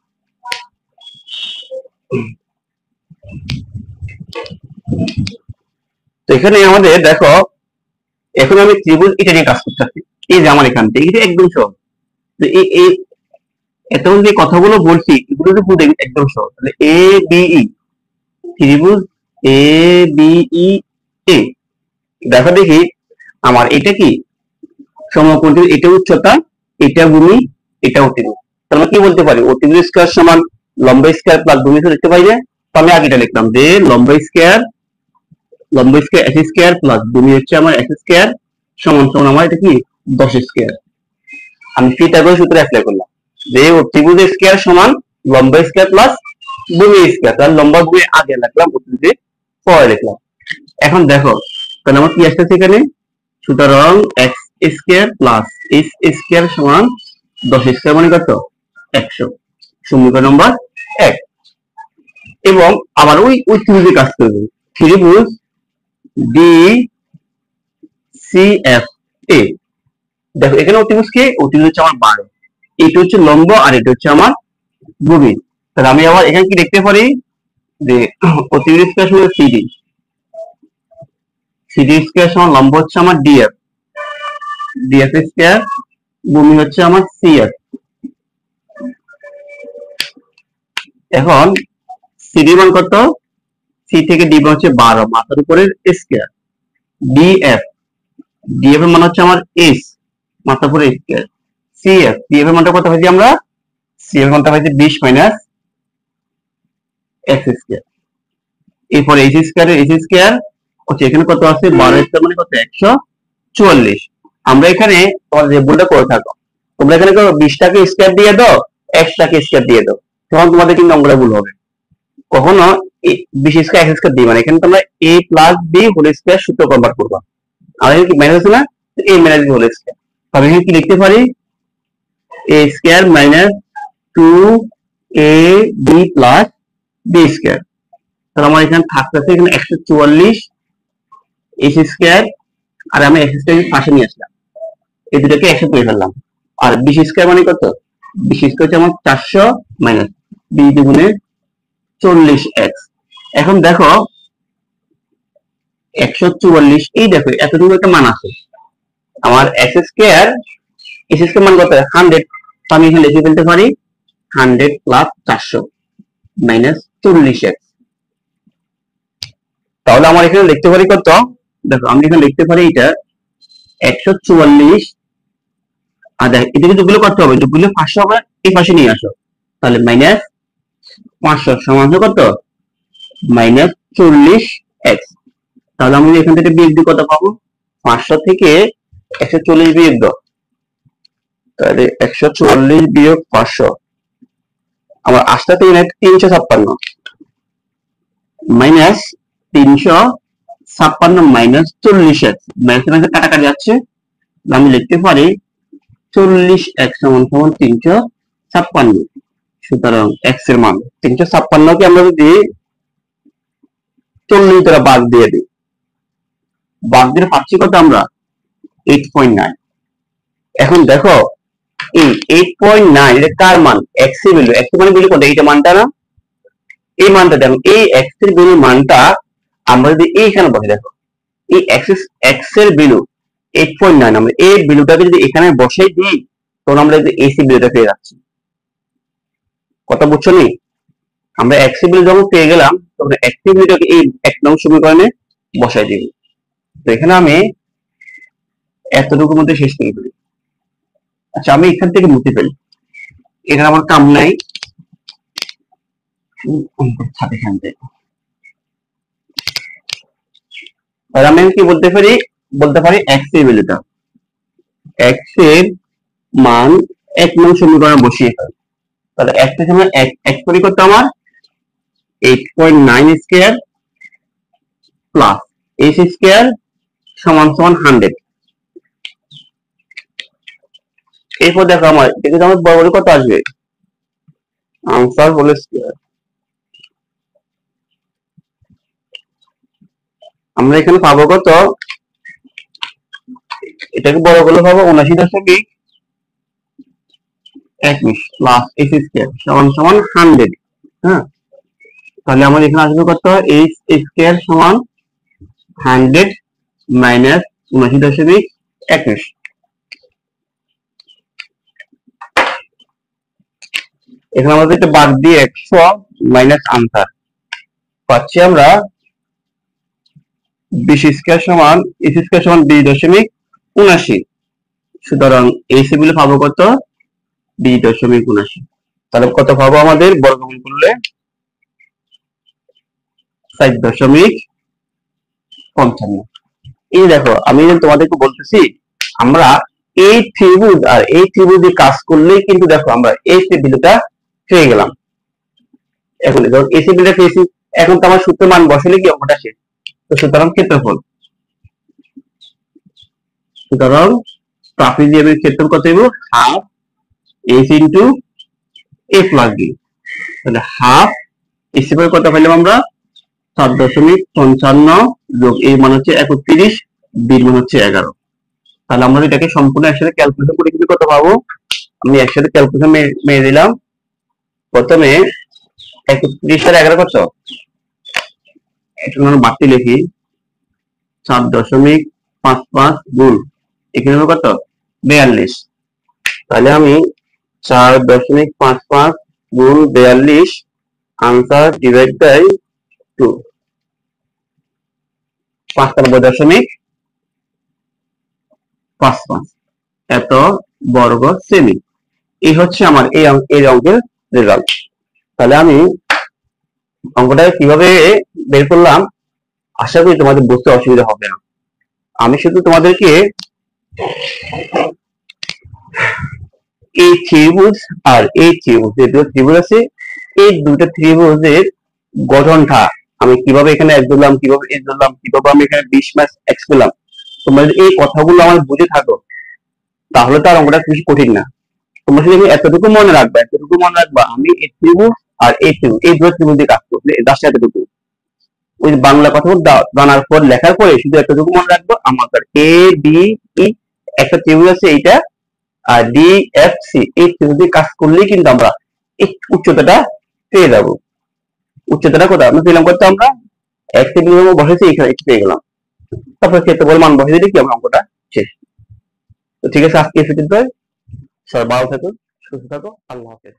তো এখানে আমাদের দেখো এখন আমি ত্রিভুজ এটা নিয়ে কাজ করতেছি। এই যে আমার এখান থেকে এটা একদম সহজ, এই এতক্ষণ যে কথাগুলো বলছি এগুলো তো পুরো একদম সহজ। তাহলে এ বিই ত্রিভুজ এ বিই এ, দেখো দেখি আমার এটা কি সমকোণ, এটা উচ্চতা, এটা ভূমি, এটা অতিভুজ। তাহলে কি বলতে পারি অতিভুজ স্কয়ার সমান লম্ব স্কয়ার প্লাস ভূমি স্কয়ার লিখতে পারি না? তো আমি আগে এটা লিখলাম যে লম্ব স্কয়ার এস স্কয়ার প্লাস ভূমি হচ্ছে আমার এস স্কয়ার সমান সমান আমার এটা কি 10 স্কয়ার। আমি পিথাগোরাস সূত্র অ্যাপ্লাই করলাম যে অতিভুজ স্কয়ার সমান লম্ব স্কয়ার প্লাস ভূমি স্কয়ার। তাহলে লম্ব ভূমি আগে লিখলাম, অতিভুজে পরে লিখলাম। এখন দেখো তাহলে আমার কি আসছে এখানে, সুতরাং x square plus S square সমান 10 স্কয়ার মানে কত 100, সমীকরণ নম্বর 1। এবং আবার ওই ত্রিভুজে কাজ করবে, ত্রিভুজ ডি সি এফ এ। দেখো এখানে অতিভুজ কে, অতিভুজ হচ্ছে আমার 12, এটা হচ্ছে লম্ব আর এটা হচ্ছে আমার ভূমি। তাহলে আমি আবার এখানে কি দেখতে পারি যে অতিভুজ স্কয়ার সমান সিডি, সিডি স্কয়ার সমান লম্ব হচ্ছে আমার ডিএফ, ডিএফ স্কয়ার, ভূমি হচ্ছে আমার সিএফ। এখন সিডি মান কত, সি থেকে ডি মান হচ্ছে 12 মাথার উপরের স্কয়ার, ডিএফ ডিএফ এর মান হচ্ছে আমার এস মাথার উপরে স্কয়ার, সিএফ সিএফ এর মানটা কত পাইছি আমরা, সিএফ এর মানটা পাইছি 20 মাইনাস এক্স স্কয়ার। এরপর এইচ স্কয়ার এর এইচ স্কয়ার হচ্ছে এখানে কত আছে 12 স্কয়ার মানে কত 144। আমরা এখানে তোমার যে ভুলটা করে থাকো, তোমরা এখানে 20 টাকে স্কয়ার দিয়ে দাও, 1 টাকে স্কয়ার দিয়ে দাও, তখন তোমাদের কিন্তু অঙ্কটা ভুল হবে। কখনো 20 স্কয়ার এক্স স্কয়ার দিই মানে এখানে তোমরা a plus b whole square সূত্র কনভার্ট করবা। আর এখানে কি মাইনাস আছে না, a minus b whole square. তবে এখানে কি লিখতে পারি a square minus 2ab plus b square. তাহলে আমার এখানে থাকতেছে এখানে 144 এইচ স্কয়ার, আর আমি এক্স স্কয়ার পাশে নিয়ে আসলাম, এই দুটোকে একসাথে করে ফেললাম। আর 20 স্কয়ার মানে কত, 20 স্কয়ার হচ্ছে আমার 400 মাইনাস 20 দুগুণে 40x। এখন দেখো 144, এই দেখো এতটুকু একটা মান আছে, আমার এক্স স্কয়ার এক্স স্কয়ার মান কত 100, আমি এখানে লিখে ফেলতে পারি 100 প্লাস 400 মাইনাস 40x। তাহলে আমার এখানে লিখতে পারি কত, দেখো আমি এখানে লিখতে পারি এটা 144, আর দেখ এদিকে যোগগুলো করতে হবে, যোগগুলো 500 হবে, এই পাশে নিয়ে আসো, তাহলে মাইনাস 500 সমান কত মাইনাস 40x। তাহলে আমি এখান থেকে বিয়োগ দিয়ে কত পাবো, 500 থেকে 140 বিয়োগ দাও, তাহলে 140 বিয়োগ 500 আমার আসতে থেকে 356 মাইনাস 356 মাইনাস 40x, মাইনাস কাটাকাটি যাচ্ছে, আমি লিখতে পারি 40x সমান সমান 356। সুতরাং x এর মান 356 কে আমরা যদি 40 দ্বারা ভাগ দিয়ে দিই, ভাগ দিয়ে পাচ্ছি কত আমরা 8.9। এখন দেখো এই 8.9 এটা কার মান, x এর ভ্যালু, x এর ভ্যালু কত, এইটা মানটা না, এই মানটা দেখো, এই x এর ভ্যালু মানটা আমরা যদি এইখানে বসে, দেখো এই x এর ভ্যালু 8.9, আমরা এই ভ্যালুটাকে যদি এখানে বসাই দিই তখন আমরা যদি ac ভ্যালুটা পেয়ে যাচ্ছি। কথা বুঝছো নি, আমরা x এর ভ্যালু যখন পেয়ে গেলাম তখন x এর ভ্যালুটাকে এই 1 নং সমীকরণে বসাই দিই। তো এখানে আমি এতটুকুর মধ্যে শেষ করে দিই। আচ্ছা আমি এখান থেকে মুছে ফেলি, এখানে আমার কাম নাই, আমি কি বলতে পারি, x এর ভ্যালুটা, x এর মান 1 নং সমীকরণে বসিয়ে ফেলি, তাহলে x এর সময় x করি কত আমার 8.9 স্কয়ার প্লাস ac স্কয়ার সমান সমান 100। এরপর দেখো আমার দেখে আমার বড় কত আসবে, আনসার হোল স্কয়ার, আমরা এখানে পাবো কত, এটাকে বড় করলে পাবো 79.21 প্লাস ac স্কয়ার সমান সমান 100। হ্যাঁ, তাহলে আমাদের এখানে আসবে কত, h স্কয়ার সমান 100 মাইনাস 79.21। এখানে আমাদের এটা বাদ দিয়ে 100 মাইনাস আনসার পাচ্ছি আমরা 20 স্কয়ার সমান ac স্কয়ার সমান 20.79। সুতরাং ac ভ্যালু পাবো কত 20.79। তাহলে কত পাবো আমাদের বর্গমূল করলে 4.55। এই দেখো আমি তোমাদেরকে বলতেছি আমরা এই ত্রিভুজ আর এই ত্রিভুজে কাজ করলেই কিন্তু দেখো আমরা এই ভ্যালুটা পেয়ে গেলাম। এখন ধরো এসি ভ্যালুটা পেয়েছি, এখন তো আমার সূত্র মান বসালে কি অঙ্কটা শেষ। তো সুতরাং ক্ষেত্রফল, সুতরাং ট্রাপিজিয়ামের ক্ষেত্রফল কত হবে, half S into A plus B, তাহলে হাফ এসি এর কত পাইলাম আমরা 7.55 যোগ এ মান হচ্ছে 31, বি মান হচ্ছে 11। তাহলে আমরা এটাকে সম্পূর্ণ একসাথে ক্যালকুলেশন করে কিন্তু কত পাবো, আমি একসাথে ক্যালকুলেশন মেরে দিলাম। প্রথমে 31 আর 11 কত, এটা আমরা বাড়তি লিখি 7.55 গুণ এখানে হবে কত 42, তাহলে আমি 4.55 গুণ 42 আনসার ডিভাইড বাই 2, 95.55 এত বর্গ সেমি। এই হচ্ছে আমার এই অঙ্কের রেজাল্ট। তাহলে আমি অঙ্কটা কিভাবে বের করলাম আশা করি তোমাদের বুঝতে অসুবিধা হবে না। আমি শুধু তোমাদেরকে এই ত্রিভুজ আর এই ত্রিভুজ, যে দুটো ত্রিভুজ আছে এই দুটো ত্রিভুজের গঠনটা আমি কিভাবে এখানে এক ধরলাম, কিভাবে এ ধরলাম, কিভাবে আমি এখানে 20 মাস এক্স পেলাম, তোমরা যদি এই কথাগুলো আমার বুঝে থাকো তাহলে তো আর অঙ্কটা বেশি কঠিন না। তোমরা যদি এতটুকু মনে রাখবা আমি এই ত্রিভুজ আর এই ত্রিভুজ, এই দুটো ত্রিভুজ দিয়ে কাজ করছি, রাশি এতটুকু ওই বাংলা কথা জানার পর লেখার পরে শুধু এতটুকু মনে রাখবো, আমাদের এ বি ই একটা ত্রিভুজ আছে এইটা, আর ডি এফ সি এই ত্রিভুজ দিয়ে কাজ করলেই কিন্তু আমরা এই উচ্চতাটা পেয়ে যাবো। উচ্চতাটা কোথায় আমরা পেলাম, করতে আমরা এক বসেছি এখানে পেয়ে গেলাম, তারপর ক্ষেত্রফল মান বসে দিলে কি আমরা অঙ্কটা শেষ। তো ঠিক আছে, আজকে এই পর্যন্ত। সবাই ভালো থাকো, সুস্থ থাকো, আল্লাহ হাফেজ।